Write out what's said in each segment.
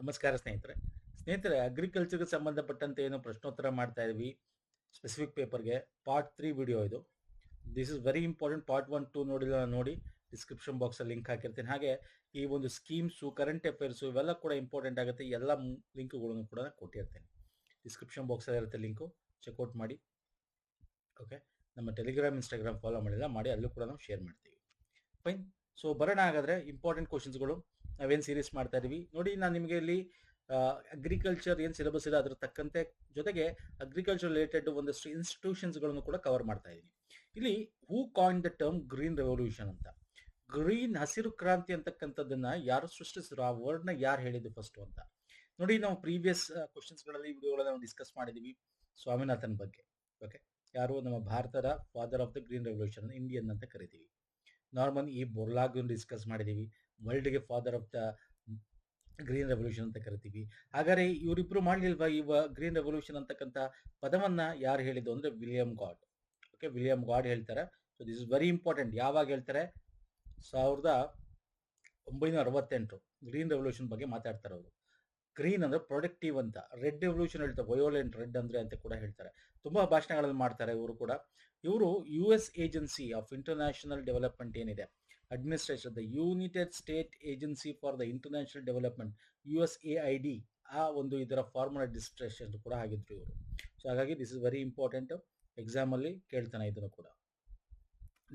ನಮಸ್ಕಾರ ಸ್ನೇಹಿತರೆ ಅಗ್ರಿಕಲ್ಚರ್ಗೆ ಸಂಬಂಧಪಟ್ಟಂತೆ ಏನು ಪ್ರಶ್ನೋತ್ತರ ಮಾಡ್ತಾ ಇದ್ವಿ ಸ್ಪೆಸಿಫಿಕ್ ಪೇಪರ್ಗೆ ಪಾರ್ಟ್ 3 ವಿಡಿಯೋ ಇದು. This is very important. Part 1 2 ನೋಡಿಲ್ಲ ನೋಡಿ ಡಿಸ್ಕ್ರಿಪ್ಷನ್ ಬಾಕ್ಸಲ್ಲಿ ಲಿಂಕ್ ಹಾಕಿರ್ತೀನಿ. ಹಾಗೆ ಈ ಒಂದು ಸ್ಕೀಮ್ಸು ಕರೆಂಟ್ ಅಫೇರ್ಸು ಇವೆಲ್ಲ ಕೂಡ ಇಂಪಾರ್ಟೆಂಟ್ ಆಗುತ್ತೆ. ಎಲ್ಲ ಲಿಂಕ್ಗಳನ್ನು ಕೂಡ ಕೊಟ್ಟಿರ್ತೇನೆ. ಡಿಸ್ಕ್ರಿಪ್ಷನ್ ಬಾಕ್ಸಲ್ಲಿ ಇರುತ್ತೆ ಲಿಂಕು, ಚೆಕ್ಔಟ್ ಮಾಡಿ. ಓಕೆ, ನಮ್ಮ ಟೆಲಿಗ್ರಾಮ್ ಇನ್ಸ್ಟಾಗ್ರಾಮ್ ಫಾಲೋ ಮಾಡಿಲ್ಲ ಮಾಡಿ, ಅಲ್ಲೂ ಕೂಡ ನಾವು ಶೇರ್ ಮಾಡ್ತೀವಿ. ಫೈನ್. ಸೊ ಬರೋಣ ಹಾಗಾದರೆ ಇಂಪಾರ್ಟೆಂಟ್ ಕ್ವಶನ್ಸ್ಗಳು ನಾವೇನು ಸೀರೀಸ್ ಮಾಡ್ತಾ ಇದೀವಿ ನೋಡಿ. ನಾನು ನಿಮಗೆ ಇಲ್ಲಿ ಅಗ್ರಿಕಲ್ಚರ್ ಏನು ಸಿಲೆಬಸ್ ಇದೆ ಅದ್ರ ತಕ್ಕಂತೆ ಜೊತೆಗೆ ಅಗ್ರಿಕಲ್ಚರ್ ರಿಲೇಟೆಡ್ ಒಂದಷ್ಟು ಇನ್ಸ್ಟಿಟ್ಯೂಷನ್ಸ್ಗಳನ್ನು ಕೂಡ ಕವರ್ ಮಾಡ್ತಾ ಇದ್ದೀನಿ. ಇಲ್ಲಿ who coined the term green revolution ಅಂತ. ಗ್ರೀನ್ ಹಸಿರು ಕ್ರಾಂತಿ ಅಂತಕ್ಕಂಥದ್ದನ್ನ ಯಾರು ಸೃಷ್ಟಿಸಿದ್ರು, ಆ ವರ್ಡ್ನ ಯಾರು ಹೇಳಿದ್ದು ಫಸ್ಟ್ ಅಂತ ನೋಡಿ. ನಾವು ಪ್ರೀವಿಯಸ್ ಕ್ವಶನ್ಸ್ಗಳಲ್ಲಿ ವಿಡಿಯೋಗಳನ್ನ ನಾವು ಡಿಸ್ಕಸ್ ಮಾಡಿದೀವಿ ಸ್ವಾಮಿನಾಥನ್ ಬಗ್ಗೆ. ಓಕೆ, ಯಾರು ನಮ್ಮ ಭಾರತದ father of the green revolution, Indian ಅಂತ ಕರಿತೀವಿ. ನಾರ್ಮನ್ ಈ ಬೋರ್ಲಾಗ್ ಡಿಸ್ಕಸ್ ಮಾಡಿದೀವಿ, ವರ್ಲ್ಡ್ಗೆ father of the green revolution ಅಂತ ಕರಿತೀವಿ. ಹಾಗಾದ್ರೆ ಇವರಿಬ್ರು ಮಾಡಲಿಲ್ವಾ ಈ ಗ್ರೀನ್ ರೆವಲ್ಯೂಷನ್ ಅಂತಕ್ಕಂಥ ಪದವನ್ನ ಯಾರು ಹೇಳಿದ್ದು ಅಂದ್ರೆ William Gaud. Okay, William Gaud ಹೇಳ್ತಾರೆ. So this is very important. ಯಾವಾಗ ಹೇಳ್ತಾರೆ? 1968 ಗ್ರೀನ್ ರೆವಲ್ಯೂಷನ್ ಬಗ್ಗೆ ಮಾತಾಡ್ತಾರೆ ಅವರು. ಗ್ರೀನ್ ಅಂದ್ರೆ ಪ್ರೊಡಕ್ಟಿವ್ ಅಂತ, ರೆಡ್ ರೆವಲ್ಯೂಷನ್ ಹೇಳ್ತಾರೆ, ವಯೋಲೆಂಟ್ ರೆಡ್ ಅಂದ್ರೆ ಅಂತ ಕೂಡ ಹೇಳ್ತಾರೆ. ತುಂಬಾ ಭಾಷಣಗಳಲ್ಲಿ ಮಾಡ್ತಾರೆ ಇವರು ಕೂಡ. ಇವರು US agency of international development ಏನಿದೆ, administration, the United State agency for the international development, USAID, ಆ ಒಂದು ಇದರ ಫಾರ್ಮಲ್ ಅಡ್ಮಿನಿಸ್ಟ್ರೇಷನ್ ಕೂಡ ಆಗಿದ್ರು ಇವರು. ಸೊ ಹಾಗಾಗಿ this is very important. Exam ಅಲ್ಲಿ ಕೇಳ್ತಾನೆ ಇದನ್ನು ಕೂಡ.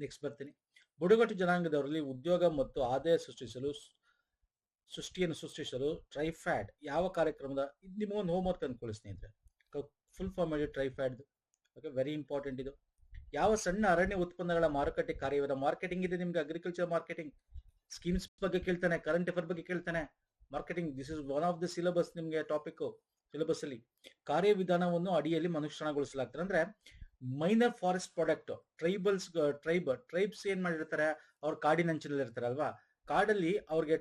ನೆಕ್ಸ್ಟ್ ಬರ್ತೀನಿ. ಬುಡಕಟ್ಟು ಜನಾಂಗದವರಲ್ಲಿ ಉದ್ಯೋಗ ಮತ್ತು ಆದಾಯ ಸೃಷ್ಟಿಸಲು ಟ್ರೈಫ್ಯಾಡ್ ಯಾವ ಕಾರ್ಯಕ್ರಮದ, ಇದು ನಿಮಗೊಂದು ಹೋಮ್ ವರ್ಕ್ ಅನ್ಕೊಳ್ಳಿ ಸ್ನೇಹಿತರೆ. ಫುಲ್ ಫಾರ್ಮ್ ಮಾಡಿ ಟ್ರೈಫ್ಯಾಡ್. ಓಕೆ, ವೆರಿ ಇಂಪಾರ್ಟೆಂಟ್ ಇದು. ಯಾವ ಸಣ್ಣ ಅರಣ್ಯ ಉತ್ಪನ್ನಗಳ ಮಾರುಕಟ್ಟೆ ಕಾರ್ಯವಿಧ? ಮಾರ್ಕೆಟಿಂಗ್ ಇದೆ ನಿಮ್ಗೆ, ಅಗ್ರಿಕಲ್ಚರ್ ಮಾರ್ಕೆಟಿಂಗ್ ಸ್ಕೀಮ್ಸ್ ಬಗ್ಗೆ ಕೇಳ್ತಾನೆ, ಕರೆಂಟ್ ಅಫೇರ್ ಬಗ್ಗೆ ಕೇಳ್ತಾನೆ. Marketing this is one of the syllabus, ನಿಮ್ಗೆ ಟಾಪಿಕ್ ಸಿಲೆಬಸ್ ಅಲ್ಲಿ. ಕಾರ್ಯವಿಧಾನವನ್ನು ಅಡಿಯಲ್ಲಿ ಅನುಷ್ಠಾನಗೊಳಿಸಲಾಗ್ತದೆ ಅಂದ್ರೆ ಮೈನರ್ ಫಾರೆಸ್ಟ್ ಪ್ರಾಡಕ್ಟ್. ಟ್ರೈಬ್ಸ್ ಏನ್ ಮಾಡಿರ್ತಾರೆ, ಅವ್ರ ಕಾಡಿನಂಚಿನಲ್ಲಿ ಇರ್ತಾರೆ ಅಲ್ವಾ, ಕಾಡಲ್ಲಿ ಅವ್ರಿಗೆ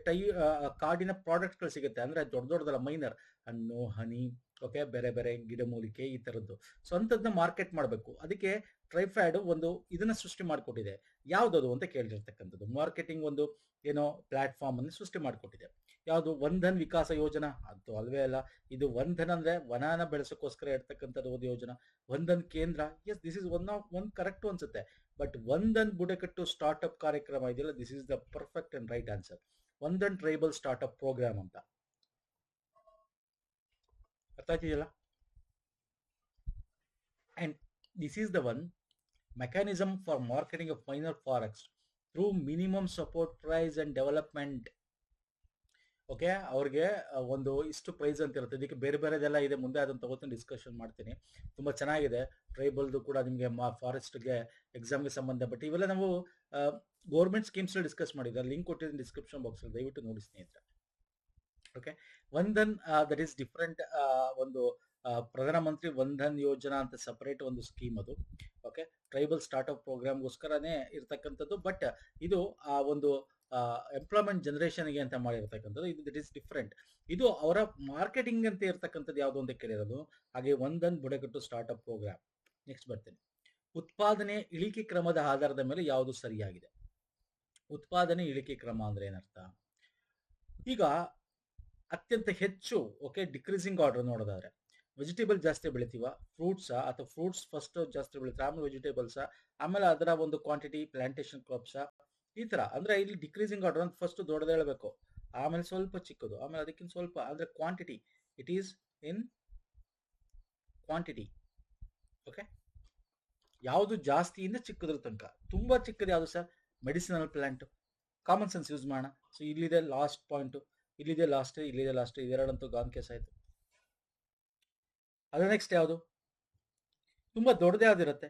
ಕಾಡಿನ ಪ್ರಾಡಕ್ಟ್ಗಳು ಸಿಗುತ್ತೆ. ಅಂದ್ರೆ ದೊಡ್ಡದಲ್ಲ, ಮೈನರ್, ಹಣ್ಣು, ಹನಿ, ಓಕೆ, ಬೇರೆ ಬೇರೆ ಗಿಡಮೂಲಿಕೆ ಈ ತರದ್ದು. ಸೊ ಅಂತದನ್ನ ಮಾರ್ಕೆಟ್ ಮಾಡಬೇಕು. ಅದಕ್ಕೆ ಟ್ರೈಫ್ಯಾಡ್ ಒಂದು ಇದನ್ನ ಸೃಷ್ಟಿ ಮಾಡಿಕೊಟ್ಟಿದೆ. ಯಾವ್ದದು ಅಂತ ಕೇಳಿರ್ತಕ್ಕಂಥದ್ದು. ಮಾರ್ಕೆಟಿಂಗ್ ಒಂದು ಏನೋ ಪ್ಲಾಟ್ಫಾರ್ಮ್ ಅನ್ನು ಸೃಷ್ಟಿ ಮಾಡಿಕೊಟ್ಟಿದೆ. ಯಾವುದು? ವಂಧನ್ ವಿಕಾಸ ಯೋಜನಾ? ಅದು ಅಲ್ವೇ ಅಲ್ಲ. ಇದು ವಂಧನ್ ಅಂದ್ರೆ ವನಾನ ಬೆಳೆಸೋಕ್ಕೋಸ್ಕರ ಇರ್ತಕ್ಕಂಥದ್ದು ಒಂದು ಯೋಜನಾ. Vandhan Kendra, yes, this is one correct ಅನ್ಸುತ್ತೆ. ಬಟ್ ವಂಧನ್ ಬುಡಕಟ್ಟು ಸ್ಟಾರ್ಟ್ಅಪ್ ಕಾರ್ಯಕ್ರಮ ಇದೆಯಲ್ಲ, this is the perfect and right answer. Vandhan tribal startup program ಅಂತ. ಅರ್ಥ ಆಗ್ತಿದೆಯಲ್ಲ? And this is the one mechanism for marketing of minor forests through minimum support price and development. Okay, ಅವ್ರಿಗೆ ಒಂದು ಇಷ್ಟು ಪ್ರೈಸ್ ಅಂತ ಇರುತ್ತೆ. ಇದಕ್ಕೆ ಬೇರೆ ಬೇರೆದೆಲ್ಲ ಇದೆ, ಮುಂದೆ ಅದನ್ನು ತಗೋತೀನಿ, ಡಿಸ್ಕಷನ್ ಮಾಡ್ತೀನಿ. ತುಂಬಾ ಚೆನ್ನಾಗಿದೆ. ಟ್ರೈಬಲ್ದು ಕೂಡ ನಿಮಗೆ ಫಾರೆಸ್ಟ್ಗೆ ಎಕ್ಸಾಮ್ಗೆ ಸಂಬಂಧಪಟ್ಟು ಇವೆಲ್ಲ ನಾವು ಗೌರ್ಮೆಂಟ್ ಸ್ಕೀಮ್ಸ್ ಡಿಸ್ಕಸ್ ಮಾಡಿದ್ದಾರೆ. ಲಿಂಕ್ ಕೊಟ್ಟಿದ್ದೀನಿ ಡಿಸ್ಕ್ರಿಪ್ಷನ್ ಬಾಕ್ಸ್ ಅಲ್ಲಿ, ದಯವಿಟ್ಟು ನೋಡಿ ಸ್ನೇಹಿತರೆ. Okay, Vandhan that is different. ಒಂದು ಪ್ರಧಾನಮಂತ್ರಿ ವಂಧನ್ ಯೋಜನಾ ಅಂತ ಸಪರೇಟ್ ಒಂದು ಸ್ಕೀಮ್ ಅದು. ಓಕೆ, ಟ್ರೈಬಲ್ ಸ್ಟಾರ್ಟ್ಅಪ್ ಪ್ರೋಗ್ರಾಮ್ಗೋಸ್ಕರನೇ ಇರ್ತಕ್ಕಂಥದ್ದು. ಬಟ್ ಇದು ಆ ಒಂದು ಎಂಪ್ಲಾಯ್ಮೆಂಟ್ ಜನರೇಷನ್ಗೆ ಅಂತ ಮಾಡಿರ್ತಕ್ಕಂಥದ್ದು. ಇದು ದಟ್ ಈಸ್ ಡಿಫರೆಂಟ್. ಇದು ಅವರ ಮಾರ್ಕೆಟಿಂಗ್ ಅಂತ ಇರ್ತಕ್ಕಂಥದ್ದು ಯಾವುದು ಅಂತ ಕೇಳಿರೋದು. ಹಾಗೆ ವಂಧನ್ ಬುಡಕಟ್ಟು ಸ್ಟಾರ್ಟ್ಅಪ್ ಪ್ರೋಗ್ರಾಮ್. ನೆಕ್ಸ್ಟ್ ಬರ್ತೇನೆ. ಉತ್ಪಾದನೆ ಇಳಿಕೆ ಕ್ರಮದ ಆಧಾರದ ಮೇಲೆ ಯಾವುದು ಸರಿಯಾಗಿದೆ? ಉತ್ಪಾದನೆ ಇಳಿಕೆ ಕ್ರಮ ಅಂದ್ರೆ ಏನರ್ಥ? ಈಗ ಅತ್ಯಂತ ಹೆಚ್ಚು, ಓಕೆ, ಡಿಕ್ರೀಸಿಂಗ್ ಆರ್ಡರ್ ನೋಡೋದಾದ್ರೆ ವೆಜಿಟೇಬಲ್ ಜಾಸ್ತಿ ಬೆಳಿತೀವ, ಫ್ರೂಟ್ಸಾ, ಅಥವಾ ಫ್ರೂಟ್ಸ್ ಫಸ್ಟ್ ಜಾಸ್ತಿ ಬೆಳಿತಾರೆ, ಆಮೇಲೆ ವೆಜಿಟೇಬಲ್ಸಾ, ಆಮೇಲೆ ಅದರ ಒಂದು ಕ್ವಾಂಟಿಟಿ, ಪ್ಲಾಂಟೇಶನ್ ಕ್ರಾಪ್ಸಾ, ಈ ತರ. ಅಂದ್ರೆ ಇಲ್ಲಿ ಡಿಕ್ರೀಸಿಂಗ್ ಆರ್ಡರ್ ಅಂತ ಫಸ್ಟ್ ದೊಡ್ಡದು ಹೇಳಬೇಕು, ಆಮೇಲೆ ಸ್ವಲ್ಪ ಚಿಕ್ಕದು, ಆಮೇಲೆ ಅದಕ್ಕಿಂತ ಸ್ವಲ್ಪ, ಅಂದ್ರೆ quantity. It is in quantity. Okay, ಯಾವುದು ಜಾಸ್ತಿಯಿಂದ ಚಿಕ್ಕದ್ರ ತನಕ. ತುಂಬಾ ಚಿಕ್ಕದು ಯಾವುದು sir? Medicinal plant. Common sense use ಮಾಡೋಣ. ಸೊ ಇಲ್ಲಿದೆ ಲಾಸ್ಟ್ ಪಾಯಿಂಟ್, ಇಲ್ಲಿದೆ ಲಾಸ್ಟ್, ಇಲ್ಲಿದೆ ಲಾಸ್ಟ್, ಇದೆರಡಂತೂ ಗಾನ್ ಕೇಸ್ ಆಯ್ತು. ಅದ ನೆಕ್ಸ್ಟ್ ಯಾವುದು? ತುಂಬಾ ದೊಡ್ಡದೇ ಯಾವ್ದಿರುತ್ತೆ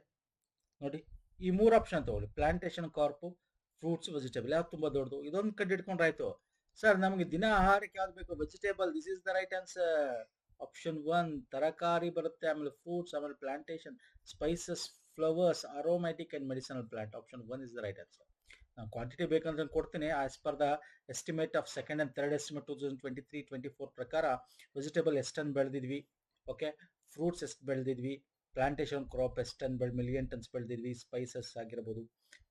ನೋಡಿ. ಈ 3 ಆಪ್ಷನ್ ತಗೊಳ್ಳಿ, ಪ್ಲಾಂಟೇಶನ್, ಕಾರ್ಪು, ಫ್ರೂಟ್ಸ್, ವೆಜಿಟೇಬಲ್. ಯಾವ್ದು ತುಂಬಾ ದೊಡ್ಡದು? ಇದೊಂದು ಕಂಡು ಇಟ್ಕೊಂಡ್ರೆ ಆಯ್ತು. ಸರ್ ನಮಗೆ ದಿನ ಆಹಾರಕ್ಕೆ ಯಾವ್ದು ಬೇಕು? Vegetable. This is the right answer. Option 1 ತರಕಾರಿ ಬರುತ್ತೆ, ಆಮೇಲೆ ಫ್ರೂಟ್ಸ್, ಆಮೇಲೆ plantation, spices, flowers, aromatic and medicinal plant. Option 1 is the right answer. ನಾನು ಕ್ವಾಂಟಿಟಿ ಬೇಕಂದ್ರೆ ಕೊಡ್ತೀನಿ. As per the estimate of second and third estimate 2023-24 ಪ್ರಕಾರ ವೆಜಿಟೇಬಲ್ ಎಷ್ಟನ್ನು ಬೆಳೆದಿದ್ವಿ, ಓಕೆ, ಫ್ರೂಟ್ಸ್ ಎಷ್ಟು ಬೆಳೆದಿದ್ವಿ, plantation crop ಎಷ್ಟು ಮಿಲಿಯನ್ ಟನ್ಸ್ ಬೆಳೆದಿದ್ವಿ, ಸ್ಪೈಸಸ್ ಆಗಿರ್ಬೋದು,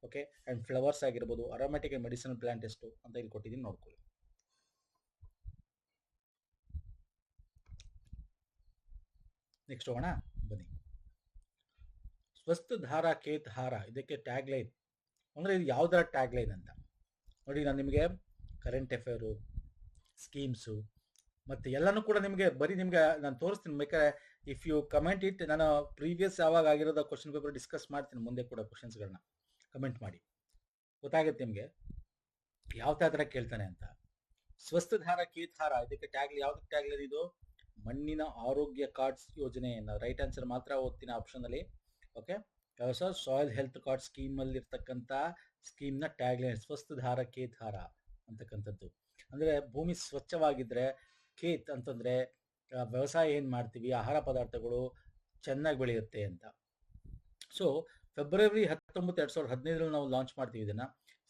okay, and flowers ಆಗಿರ್ಬೋದು, aromatic and medicinal plant ಎಷ್ಟು ಅಂತ ಇಲ್ಲಿ ಕೊಟ್ಟಿದ್ದೀನಿ, ನೋಡ್ಕೊಳ್ಳಿ. ನೆಕ್ಸ್ಟ್ ಹೋಗೋಣ ಬನ್ನಿ. ಸ್ವಸ್ಥ ಧಾರಾ ಕೇತ್ ಹಾರ, ಇದಕ್ಕೆ ಟ್ಯಾಗ್ ಲೈನ್ ಅಂದರೆ ಇದು ಯಾವುದರ ಟ್ಯಾಗ್ ಲೈನ್ ಅಂತ ನೋಡಿ. ನಾನು ನಿಮಗೆ ಕರೆಂಟ್ ಅಫೇರು, ಸ್ಕೀಮ್ಸು ಮತ್ತು ಎಲ್ಲನೂ ಕೂಡ ನಿಮಗೆ ಬರೀ ನಿಮಗೆ ನಾನು ತೋರಿಸ್ತೀನಿ. ಬೇಕಾದ್ರೆ ಇಫ್ ಯು ಕಮೆಂಟ್ ಇಟ್, ನಾನು ಪ್ರೀವಿಯಸ್ ಯಾವಾಗ ಆಗಿರೋದ ಕ್ವಶನ್ ಪೇಪರ್ ಡಿಸ್ಕಸ್ ಮಾಡ್ತೀನಿ ಮುಂದೆ ಕೂಡ. ಕ್ವಶನ್ಸ್ಗಳನ್ನ ಕಮೆಂಟ್ ಮಾಡಿ, ಗೊತ್ತಾಗುತ್ತೆ ನಿಮಗೆ ಯಾವ ಥರ ಕೇಳ್ತಾನೆ ಅಂತ. ಸ್ವಸ್ಥ ಧಾರ ಕೇತ್ ಹಾರ, ಇದಕ್ಕೆ ಟ್ಯಾಗ್ ಯಾವ್ದಕ್ಕೆ ಟ್ಯಾಗ್ ಲೈನ್ ಇದು? ಮಣ್ಣಿನ ಆರೋಗ್ಯ ಕಾರ್ಡ್ಸ್ ಯೋಜನೆ. ನಾವು ರೈಟ್ ಆನ್ಸರ್ ಮಾತ್ರ ಓದ್ತೀನಿ ಆಪ್ಷನಲ್ಲಿ. ಓಕೆ, ಯಾವ ಸಾಯಿಲ್ ಹೆಲ್ತ್ ಕಾರ್ಡ್ ಸ್ಕೀಮಲ್ಲಿ ಇರ್ತಕ್ಕಂಥ ಸ್ಕೀಮ್ನ ಟ್ಯಾಗ್ ಲೈನ್ ಸ್ವಸ್ಥ ಧಾರ ಕೇತ್ ಹಾರ ಅಂತಕ್ಕಂಥದ್ದು. ಅಂದರೆ ಭೂಮಿ ಸ್ವಚ್ಛವಾಗಿದ್ದರೆ, ಖೇತ್ ಅಂತಂದರೆ ವ್ಯವಸಾಯ ಏನು ಮಾಡ್ತೀವಿ, ಆಹಾರ ಪದಾರ್ಥಗಳು ಚೆನ್ನಾಗಿ ಬೆಳೆಯುತ್ತೆ ಅಂತ. ಸೊ ಫೆಬ್ರವರಿ 19, 2015 ನಾವು ಲಾಂಚ್ ಮಾಡ್ತೀವಿ ಇದನ್ನು,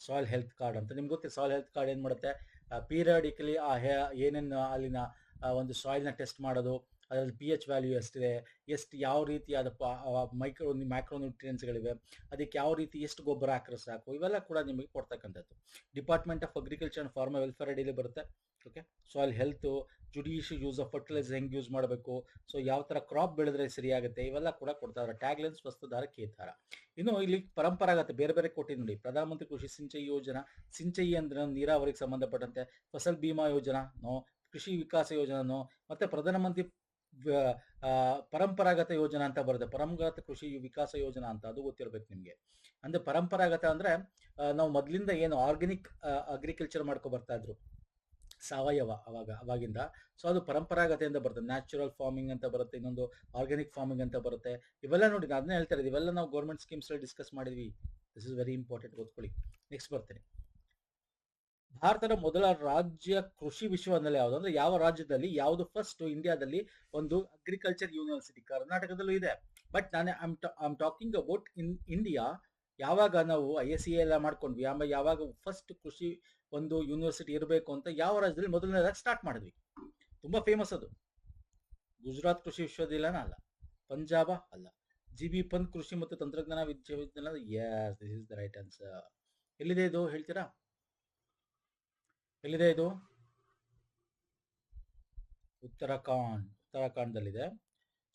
ಸಾಯಿಲ್ ಹೆಲ್ತ್ ಕಾರ್ಡ್ ಅಂತ. ನಿಮ್ಗೆ ಗೊತ್ತೆ ಸಾಯಿಲ್ ಹೆಲ್ತ್ ಕಾರ್ಡ್ ಏನು ಮಾಡುತ್ತೆ? ಪೀರಿಯಾಡಿಕಲಿ ಏನೇನು ಅಲ್ಲಿನ ಒಂದು ಸಾಯಿಲ್ನ ಟೆಸ್ಟ್ ಮಾಡೋದು, ಅದರಲ್ಲಿ ಪಿ ಎಚ್ ವ್ಯಾಲ್ಯೂ ಎಷ್ಟಿದೆ, ಯಾವ ರೀತಿಯಾದ ಮ್ಯಾಕ್ರೋನ್ಯೂಟ್ರಿಯೆಂಟ್ಸ್ಗಳಿವೆ, ಅದಕ್ಕೆ ಯಾವ ರೀತಿ ಎಷ್ಟು ಗೊಬ್ಬರ ಹಾಕಿದ್ರೆ ಸಾಕು, ಇವೆಲ್ಲ ಕೂಡ ನಿಮಗೆ ಕೊಡ್ತಕ್ಕಂಥದ್ದು. Department of agriculture and farmer welfare ಅಡಿಯಲ್ಲಿ ಬರುತ್ತೆ. Okay, soil health, judicial use of fertilizer ಹೆಂಗೆ ಯೂಸ್ ಮಾಡಬೇಕು, ಸೊ ಯಾವ ಥರ ಕ್ರಾಪ್ ಬೆಳೆದ್ರೆ ಸರಿಯಾಗುತ್ತೆ, ಇವೆಲ್ಲ ಕೂಡ ಕೊಡ್ತಾರೆ. ಟ್ಯಾಗ್ ಲೈನ್ ಸ್ವಸ್ಥ ಧಾರ ಕೇತ್ ಹಾರ. ಇನ್ನು ಇಲ್ಲಿ ಪರಂಪರಾಗತ ಬೇರೆ ಬೇರೆ ಕೊಟ್ಟಿದ್ದು ನೋಡಿ. ಪ್ರಧಾನಮಂತ್ರಿ ಕೃಷಿ ಸಿಂಚಯಿ ಯೋಜನಾ, ಸಿಂಚಯಿ ಅಂದ್ರೆ ನೀರಾವರಿಗೆ ಸಂಬಂಧಪಟ್ಟಂತೆ. ಫಸಲ್ ಬಿಮಾ ಯೋಜನಾ, ಕೃಷಿ ವಿಕಾಸ ಯೋಜನಾ, ಮತ್ತೆ ಪ್ರಧಾನಮಂತ್ರಿ ಪರಂಪರಾಗತ ಯೋಜನಾ ಅಂತ ಬರುತ್ತೆ. ಪರಂಪರಾಗತ ಕೃಷಿ ವಿಕಾಸ ಯೋಜನಾ ಅಂತ, ಅದು ಗೊತ್ತಿರಬೇಕು ನಿಮಗೆ. ಅಂದ್ರೆ ಪರಂಪರಾಗತ ಅಂದ್ರೆ ನಾವು ಮೊದಲಿಂದ ಏನು ಆರ್ಗ್ಯಾನಿಕ್ ಅಗ್ರಿಕಲ್ಚರ್ ಮಾಡ್ಕೊ ಬರ್ತಾ ಇದ್ರು, ಸಾವಯವ ಅವಾಗಿಂದ. ಸೊ ಅದು ಪರಂಪರಾಗತೆಯಿಂದ ಬರುತ್ತೆ. ನ್ಯಾಚುರಲ್ ಫಾರ್ಮಿಂಗ್ ಅಂತ ಬರುತ್ತೆ, ಇನ್ನೊಂದು ಆರ್ಗ್ಯಾನಿಕ್ ಫಾರ್ಮಿಂಗ್ ಅಂತ ಬರುತ್ತೆ. ಇವೆಲ್ಲ ನೋಡಿ, ಅದನ್ನೇ ಹೇಳ್ತಾ ಇರೋದು, ಇವೆಲ್ಲ ನಾವು ಗೌರ್ಮೆಂಟ್ ಸ್ಕೀಮ್ಸ್ ಡಿಸ್ಕಸ್ ಮಾಡಿದ್ವಿ. ದಿಸ್ ಇಸ್ ವೆರಿ ಇಂಪಾರ್ಟೆಂಟ್, ಓದ್ಕೊಳ್ಳಿ. ನೆಕ್ಸ್ಟ್ ಬರ್ತೇನೆ. ಭಾರತದ ಮೊದಲ ರಾಜ್ಯ ಕೃಷಿ ವಿಶ್ವವಿದ್ಯಾಲಯ ಯಾವುದು ಅಂದ್ರೆ ಯಾವ ರಾಜ್ಯದಲ್ಲಿ, ಯಾವುದು ಫಸ್ಟ್ ಇಂಡಿಯಾದಲ್ಲಿ ಒಂದು ಅಗ್ರಿಕಲ್ಚರ್ ಯೂನಿವರ್ಸಿಟಿ? ಕರ್ನಾಟಕದಲ್ಲೂ ಇದೆ. ಬಟ್ ನಾನು I am talking about in India. ಯಾವಾಗ ನಾವು ISCA ಎಲ್ಲ ಮಾಡ್ಕೊಂಡ್ವಿ, ಆಮೇಲೆ ಯಾವಾಗ ಫಸ್ಟ್ ಕೃಷಿ ಒಂದು ಯೂನಿವರ್ಸಿಟಿ ಇರಬೇಕು ಅಂತ ಯಾವ ರಾಜ್ಯದಲ್ಲಿ ಮೊದಲನೇದಾಗಿ ಸ್ಟಾರ್ಟ್ ಮಾಡಿದ್ವಿ? ತುಂಬಾ ಫೇಮಸ್ ಅದು. ಗುಜರಾತ್ ಕೃಷಿ ವಿಶ್ವವಿದ್ಯಾಲಯನ ಅಲ್ಲ, ಪಂಜಾಬ ಅಲ್ಲ, GB ಪಂತ್ ಕೃಷಿ ಮತ್ತು ತಂತ್ರಜ್ಞಾನ ವಿಶ್ವವಿದ್ಯಾಲಯ. Yes, this is the right answer. ಎಲ್ಲಿದೆ ಇದು ಹೇಳ್ತೀರಾ? ಎಲ್ಲಿದೆ ಇದು? ಉತ್ತರಾಖಂಡದಲ್ಲಿದೆ.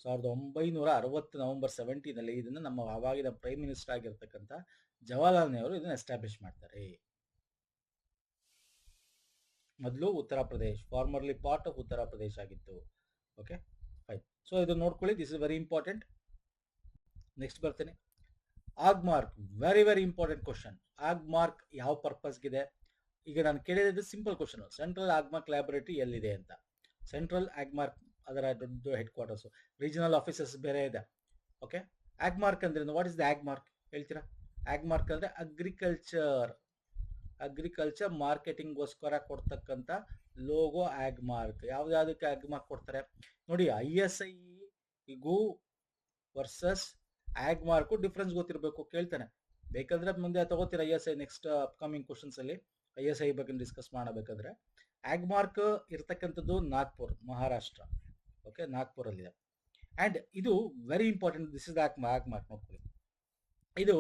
1960 ನವೆಂಬರ್ 17 ಇದನ್ನು ನಮ್ಮ ಆವಾಗಿನ ಪ್ರೈಮ್ ಮಿನಿಸ್ಟರ್ ಆಗಿರ್ತಕ್ಕಂಥ ಜವಾಹರ್ಲಾಲ್ ನೆಹರು ಇದನ್ನು ಎಸ್ಟಾಬ್ಲಿಷ್ ಮಾಡ್ತಾರೆ. ಮೊದಲು Uttar Pradesh, formerly part of Uttar Pradesh ಆಗಿತ್ತು. Okay, fine. ಸೊ ಇದು ನೋಡ್ಕೊಳ್ಳಿ, this is very important. Next ಬರ್ತೇನೆ. ಆಗ್ಮಾರ್ಕ್, ವೆರಿ ವೆರಿ ಇಂಪಾರ್ಟೆಂಟ್ ಕ್ವಶನ್. ಆಗ್ಮಾರ್ಕ್ ಯಾವ ಪರ್ಪಸ್ಗಿದೆ? ಈಗ ನಾನು ಕೇಳಿದ್ದು ಸಿಂಪಲ್ ಕ್ವಶನ್. ಸೆಂಟ್ರಲ್ ಆಗ್ಮಾರ್ಕ್ ಲ್ಯಾಬೊರೇಟರಿ ಎಲ್ಲಿದೆ ಅಂತ. ಸೆಂಟ್ರಲ್ ಆಗ್ಮಾರ್ಕ್ ಅದರ ದೊಡ್ಡ ಹೆಡ್ ಕ್ವಾರ್ಟರ್ಸ್, ರೀಜನಲ್ ಆಫೀಸಸ್ ಬೇರೆ ಇದೆ. ಓಕೆ, ಆಗ್ಮಾರ್ಕ್ ಅಂದ್ರೆ ವಾಟ್ ಇಸ್ ದ ಆಗ್ಮಾರ್ಕ್ ಹೇಳ್ತೀರಾ? ಆಗ್ಮಾರ್ಕ್ ಅಂದ್ರೆ ಅಗ್ರಿಕಲ್ಚರ್ ಮಾರ್ಕೆಟಿಂಗ್ಗೋಸ್ಕರ ಕೊಡ್ತಕ್ಕಂಥ ಲೋಗೋ ಆಗ್ಮಾರ್ಕ್. ಯಾವ್ದಾವುದಕ್ಕೆ ಆಗ್ಮಾರ್ಕ್ ಕೊಡ್ತಾರೆ ನೋಡಿ. ISIಗೂ ವರ್ಸಸ್ ಆಗ್ಮಾರ್ಕು ಡಿಫ್ರೆನ್ಸ್ ಗೊತ್ತಿರಬೇಕು. ಕೇಳ್ತಾನೆ, ಬೇಕಂದ್ರೆ ಮುಂದೆ ತಗೋತೀರಾ ISI ನೆಕ್ಸ್ಟ್ ಅಪ್ಕಮಿಂಗ್ ಕ್ವಶನ್ಸ್ ಅಲ್ಲಿ. ISI ಬಗ್ಗೆ ಡಿಸ್ಕಸ್ ಮಾಡಬೇಕಾದ್ರೆ ಆಗ್ಮಾರ್ಕ್ ಇರ್ತಕ್ಕಂಥದ್ದು ನಾಗ್ಪುರ್, ಮಹಾರಾಷ್ಟ್ರ. ಓಕೆ, ನಾಗ್ಪುರ್ ಅಲ್ಲಿದೆ. ಅಂಡ್ ಇದು very important. This is Agmark ನೋಡ್ಕೊಳ್ಳಿ. ಇದು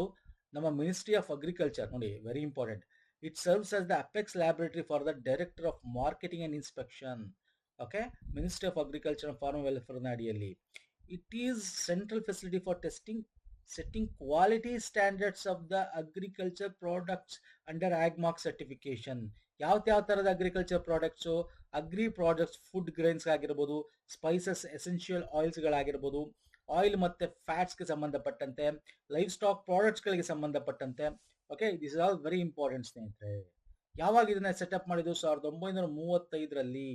ನಮ್ಮ ಮಿನಿಸ್ಟ್ರಿ ಆಫ್ ಅಗ್ರಿಕಲ್ಚರ್ ನೋಡಿ, very important. It serves as the apex laboratory for the director of marketing and inspection. Okay, ministry of agriculture and farmer welfare ಅಡಿಯಲ್ಲಿ. It is central facility for testing, setting quality standards of the agriculture products under agmark certification. ಯಾವ ತರದ agriculture products, agri products, food grains ಆಗಿರ್ಬೋದು, spices, essential ಆಯಿಲ್ಸ್ಗಳಾಗಿರ್ಬೋದು, oil ಮತ್ತು ಫ್ಯಾಟ್ಸ್ಗೆ ಸಂಬಂಧಪಟ್ಟಂತೆ, life stock ಪ್ರಾಡಕ್ಟ್ಸ್ಗಳಿಗೆ ಸಂಬಂಧಪಟ್ಟಂತೆ. Okay, this is all very important ಸ್ನೇಹಿತರೆ. ಯಾವಾಗ ಇದನ್ನ setup ಮಾಡಿದ್ದು? 1935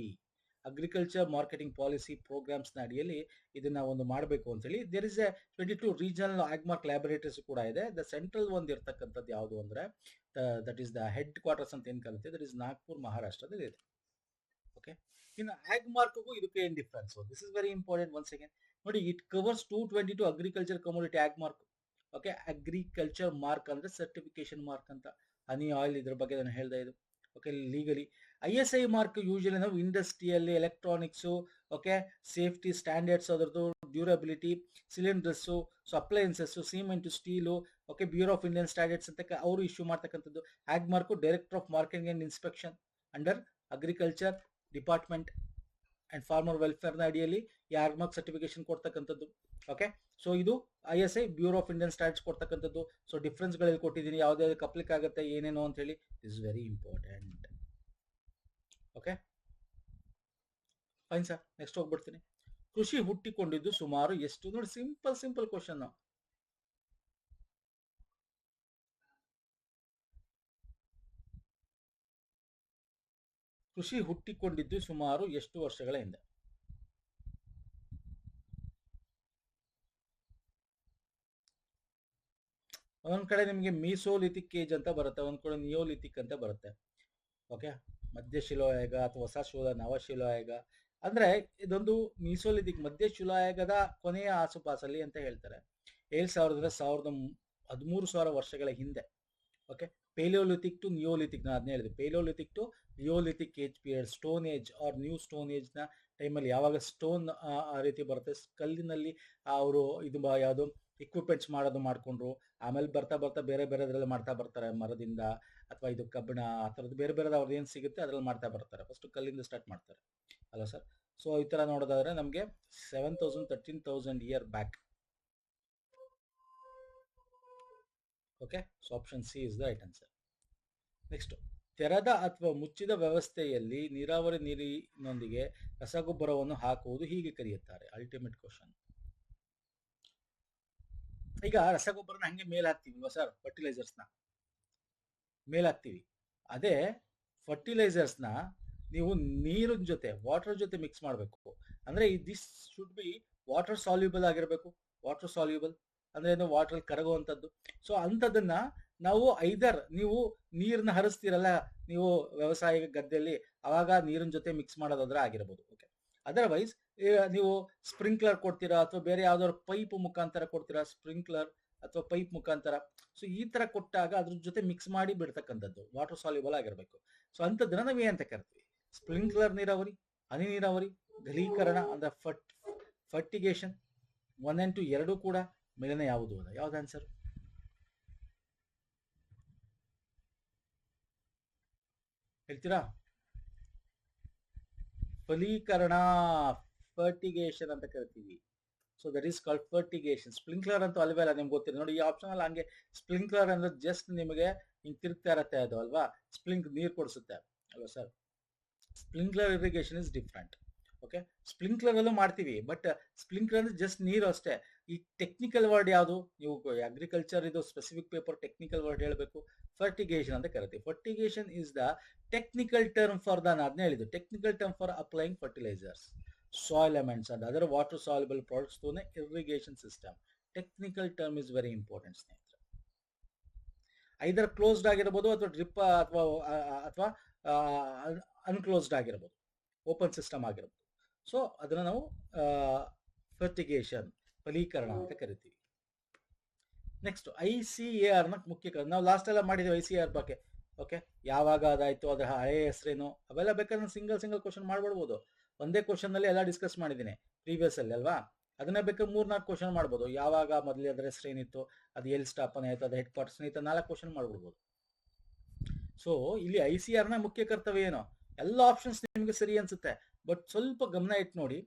ಅಗ್ರಿಕಲ್ಚರ್ ಮಾರ್ಕೆಟಿಂಗ್ ಪಾಲಿಸಿ ಪ್ರೋಗ್ರಾಮ್ಸ್ನ ಅಡಿಯಲ್ಲಿ ಇದನ್ನ ಒಂದು ಮಾಡಬೇಕು ಅಂತೇಳಿ. There is a 22 regional Agmark laboratories ಕೂಡ ಇದೆ. ದ ಸೆಂಟ್ರಲ್ ಒಂದು ಇರ್ತಕ್ಕಂಥದ್ದು ಯಾವುದು ಅಂದ್ರೆ that is the headquarters ಅಂತ ಏನು ಕರೀತೀವಿ, ದಟ್ ಇಸ್ ನಾಗ್ಪುರ್, ಮಹಾರಾಷ್ಟ್ರದಲ್ಲಿ ಇದೆ. ಓಕೆ, ಇನ್ನು ಆಗ್ಮಾರ್ಕ್ಗೂ ಇದಕ್ಕೆ ಏನು difference? This is very important. Once again ನೋಡಿ, it covers 222 agriculture commodity Agmark. Okay, agriculture mark ಅಂದ್ರೆ ಸರ್ಟಿಫಿಕೇಶನ್ ಮಾರ್ಕ್ ಅಂತ. ಹನಿ ಆಯಿಲ್ ಇದ್ರ ಬಗ್ಗೆ ನಾನು ಹೇಳ್ದೆ ಇದು. Okay, legally ISI mark usually ನಾವು ಇಂಡಸ್ಟ್ರಿಯಲ್ಲಿ, ಎಲೆಕ್ಟ್ರಾನಿಕ್ಸು, ಓಕೆ, ಸೇಫ್ಟಿ ಸ್ಟ್ಯಾಂಡರ್ಡ್ಸ್, ಅದರದ್ದು durability, cylinders, so appliances, cement, steel, okay, bureau of Indian standards ಅಂತ ಅವರು ಇಶ್ಯೂ ಮಾಡ್ತಕ್ಕಂಥದ್ದು. Agmark director of marketing and inspection under agriculture department. And farmer ವೆಲ್ಫೇರ್ನ ಅಡಿಯಲ್ಲಿ ಈ Agmark certification ಕೊಡ್ತಕ್ಕಂಥದ್ದು. Okay, so ಇದು ISI bureau of Indian standards ಕೊಡ್ತಕ್ಕಂಥದ್ದು. So ಡಿಫ್ರೆನ್ಸ್ಗಳಲ್ಲಿ ಕೊಟ್ಟಿದ್ದೀನಿ, ಯಾವುದ್ಯಾವ್ದು ಅಪ್ಲಿಕ್ ಆಗುತ್ತೆ ಏನೇನು ಅಂತ ಹೇಳಿ, is very important. Okay fine sir, next ಹೋಗ್ಬಿಡ್ತೀನಿ. ಕೃಷಿ ಹುಟ್ಟಿಕೊಂಡಿದ್ದು ಸುಮಾರು ಎಷ್ಟು? ನೋಡಿ, ಸಿಂಪಲ್ ಕ್ವಶನ್. ಕೃಷಿ ಹುಟ್ಟಿಕೊಂಡಿದ್ದು ಸುಮಾರು ಎಷ್ಟು ವರ್ಷಗಳ ಹಿಂದೆ? ಒಂದೊಂದ್ ಕಡೆ ನಿಮಗೆ ಮೀಸೋಲಿಥಿಕ್ ಏಜ್ ಅಂತ ಬರುತ್ತೆ, ಒಂದ್ ಕಡೆ ನಿಯೋಲಿಥಿಕ್ ಅಂತ ಬರುತ್ತೆ. ಓಕೆ, ಮಧ್ಯಶಿಲಾಯುಗ ಅಥವಾ ಹೊಸ ನವಶಿಲಾಯುಗ ಅಂದ್ರೆ ಇದೊಂದು ಮೀಸೋಲಿಥಿಕ್ ಮಧ್ಯಶಿಲಾಯುಗದ ಕೊನೆಯ ಆಸುಪಾಸಲ್ಲಿ ಅಂತ ಹೇಳ್ತಾರೆ. 13,000 ವರ್ಷಗಳ ಹಿಂದೆ. ಓಕೆ, ಪೇಲಿಯೋಲಿಥಿಕ್ ಟು ನಿಯೋಲಿಥಿಕ್, ನಾನು ಅದನ್ನ ಹೇಳಿದೆ, paleolithic to neolithic age period, stone age or new stone age ನ ಟೈಮಲ್ಲಿ ಯಾವಾಗ ಸ್ಟೋನ್ ಆ ರೀತಿ ಬರುತ್ತೆ, ಕಲ್ಲಿನಲ್ಲಿ ಅವರು ಇದು ಯಾವುದು ಇಕ್ವಿಪ್ಮೆಂಟ್ಸ್ ಮಾಡೋದು ಮಾಡ್ಕೊಂಡ್ರು. ಆಮೇಲೆ ಬರ್ತಾ ಬರ್ತಾ ಬೇರೆ ಬೇರೆದ್ರಲ್ಲಿ ಮಾಡ್ತಾ ಬರ್ತಾರೆ, ಮರದಿಂದ ಅಥವಾ ಇದು ಕಬ್ಬಿಣ ಆ ಥರದ್ದು ಬೇರೆ ಬೇರೆದು ಅವ್ರದ್ದು ಏನು ಸಿಗುತ್ತೆ ಅದ್ರಲ್ಲಿ ಮಾಡ್ತಾ ಬರ್ತಾರೆ. ಫಸ್ಟ್ ಕಲ್ಲಿಂದ ಸ್ಟಾರ್ಟ್ ಮಾಡ್ತಾರೆ ಅಲ್ಲ ಸರ್. ಸೊ ಈ ಥರ ನೋಡೋದಾದ್ರೆ ನಮಗೆ 7,000 13,000 year back. Okay, so option C is the right answer. Next, ತೆರೆದ ಅಥವಾ ಮುಚ್ಚಿದ ವ್ಯವಸ್ಥೆಯಲ್ಲಿ ನೀರಾವರಿ ನೀರಿನೊಂದಿಗೆ ರಸಗೊಬ್ಬರವನ್ನು ಹಾಕುವುದು ಹೀಗೆ ಕರೆಯುತ್ತಾರೆ. Ultimate question. ಈಗ ರಸಗೊಬ್ಬರನ ಹಂಗೆ ಮೇಲ್ ಹಾಕ್ತೀವಿ ಸರ್, ಫರ್ಟಿಲೈಸರ್ಸ್ನ ಮೇಲ್ ಹಾಕ್ತೀವಿ. ಅದೇ ಫರ್ಟಿಲೈಸರ್ಸ್ನ ನೀವು ನೀರಿನ ಜೊತೆ ವಾಟರ್ ಜೊತೆ ಮಿಕ್ಸ್ ಮಾಡಬೇಕು. ಅಂದ್ರೆ this should be water soluble ಆಗಿರಬೇಕು. ವಾಟರ್ ಸಾಲ್ಯೂಬಲ್ ಅಂದ್ರೆ ಏನು, ವಾಟರ್ ಕರಗುವಂಥದ್ದು. ಸೊ ಅಂಥದ್ದನ್ನ ನಾವು ಐದರ್ ನೀವು ನೀರನ್ನ ಹರಿಸ್ತೀರಲ್ಲ ನೀವು ವ್ಯವಸಾಯ ಗದ್ದೆಯಲ್ಲಿ, ಅವಾಗ ನೀರಿನ ಜೊತೆ ಮಿಕ್ಸ್ ಮಾಡೋದಾದ್ರೆ ಆಗಿರ್ಬೋದು. ಓಕೆ, ಅದರ್ವೈಸ್ ನೀವು ಸ್ಪ್ರಿಂಕ್ಲರ್ ಕೊಡ್ತೀರಾ ಅಥವಾ ಬೇರೆ ಯಾವ್ದಾದ್ರು ಪೈಪ್ ಮುಖಾಂತರ ಕೊಡ್ತೀರಾ, ಸ್ಪ್ರಿಂಕ್ಲರ್ ಅಥವಾ ಪೈಪ್ ಮುಖಾಂತರ. ಸೊ ಈ ತರ ಕೊಟ್ಟಾಗ ಅದ್ರ ಜೊತೆ ಮಿಕ್ಸ್ ಮಾಡಿ ಬಿಡ್ತಕ್ಕಂಥದ್ದು ವಾಟರ್ ಸಾಲ್ಯೂಬಲ್ ಆಗಿರಬೇಕು. ಸೊ ಅಂಥದ್ದನ್ನ ನಾವು ಏನಂತ ಕರಿತೀವಿ? ಸ್ಪ್ರಿಂಕ್ಲರ್ ನೀರಾವರಿ, ಹನಿ ನೀರಾವರಿ, ಘನೀಕರಣ ಅಂದ್ರೆ ಫರ್ಟಿಗೇಷನ್. 1 and 2 ಎರಡೂ ಕೂಡ ಮೇಲಿನ ಯಾವುದು ಅಲ್ಲ. ಯಾವ್ದು ಆನ್ಸರ್? ಹೇಳ್ತೀರಾ? ಫಲೀಕರಣ, ಫರ್ಟಿಗೇಷನ್ ಅಂತ ಕರಿತೀವಿ. So that is called fertigation. Sprinkler ಅಂತೂ ಅಲ್ವೇ ಅಲ್ಲ, ನಿಮ್ಗೆ ಗೊತ್ತಿದೆ ನೋಡಿ ಈ ಆಪ್ಷನ್ ಅಲ್ಲಿ. ಹಂಗೆ ಸ್ಪ್ರಿಂಕ್ಲರ್ ಅಂದ್ರೆ ಜಸ್ಟ್ ನಿಮಗೆ ಹಿಂಗೆ ತಿರುಗ್ತಾ ಇರತ್ತೆ ಅದು ಅಲ್ವಾ, ನೀರು ಕೊಡಿಸುತ್ತೆ ಅಲ್ವಾ sir. Sprinkler irrigation is different. Okay, sprinkler ಅಲ್ಲೂ ಮಾಡ್ತೀವಿ, ಬಟ್ ಸ್ಪ್ರಿಂಕ್ಲರ್ ಅಂದ್ರೆ ಜಸ್ಟ್ ನೀರು ಅಷ್ಟೇ. ಈ ಟೆಕ್ನಿಕಲ್ ವರ್ಡ್ ಯಾವುದು? ನೀವು ಅಗ್ರಿಕಲ್ಚರ್ ಇದು ಸ್ಪೆಸಿಫಿಕ್ ಪೇಪರ್ ಟೆಕ್ನಿಕಲ್ ವರ್ಡ್ ಹೇಳಬೇಕು. ಫರ್ಟಿಗೇಷನ್ ಅಂತ ಕರಿತೀವಿ. Fertigation is the technical term for the, ಅದನ್ನೇ ಹೇಳಿದ್ದು, technical term for applying fertilisers, soil elements and other water soluble products to an irrigation system. Technical term is very important ಸ್ನೇಹಿತರೆ. ಐದರ್ closed ಆಗಿರಬಹುದು ಅಥವಾ drip ಅಥವಾ ಅನ್ಕ್ಲೋಸ್ಡ್ ಆಗಿರಬಹುದು, open system ಆಗಿರಬಹುದು. So ಅದನ್ನ ನಾವು ಫರ್ಟಿಗೇಷನ್, ಫಲೀಕರಣ ಅಂತ ಕರಿತೀವಿ. ನೆಕ್ಸ್ಟ್ ICAR ನ ಮುಖ್ಯ ನಾವು ಲಾಸ್ಟ್ ಎಲ್ಲ ಮಾಡಿದ್ವಿ ICAR ಬಗ್ಗೆ. ಓಕೆ, ಯಾವಾಗ ಅದಾಯ್ತು, ಅದರ ಹಳೆಯ ಹೆಸರೇನು, ಅವೆಲ್ಲ ಬೇಕಾದ್ರೆ ಸಿಂಗಲ್ ಕ್ವಶನ್ ಮಾಡ್ಬಿಡ್ಬೋದು. ಒಂದೇ ಕ್ವಶನ್ ಅಲ್ಲಿ ಎಲ್ಲ ಡಿಸ್ಕಸ್ ಮಾಡಿದ್ದೀನಿ ಪ್ರೀವಿಯಸ್ ಅಲ್ಲಿ ಅಲ್ವಾ. ಅದನ್ನ ಬೇಕಾದ್ರೆ 3-4 ಕ್ವಶನ್ ಮಾಡ್ಬೋದು. ಯಾವಾಗ ಮೊದಲೇ ಅದ್ರ ಹೆಸರು ಏನಿತ್ತು, ಅದು ಎಲ್ಲಿ ಸ್ಥಾಪನೆ ಆಯ್ತು, ಅದು ಹೆಡ್ ಕ್ವಾರ್ಟರ್ಸ್ ಏನಿತ್ತು, 4 ಕ್ವಶನ್ ಮಾಡ್ಬಿಡ್ಬೋದು. ಸೊ ಇಲ್ಲಿ ICAR ನ ಮುಖ್ಯ ಕರ್ತವ್ಯ ಏನು? ಎಲ್ಲ ಆಪ್ಷನ್ಸ್ ನಿಮಗೆ ಸರಿ ಅನ್ಸುತ್ತೆ, ಬಟ್ ಸ್ವಲ್ಪ ಗಮನ ಇಟ್ಟು ನೋಡಿ.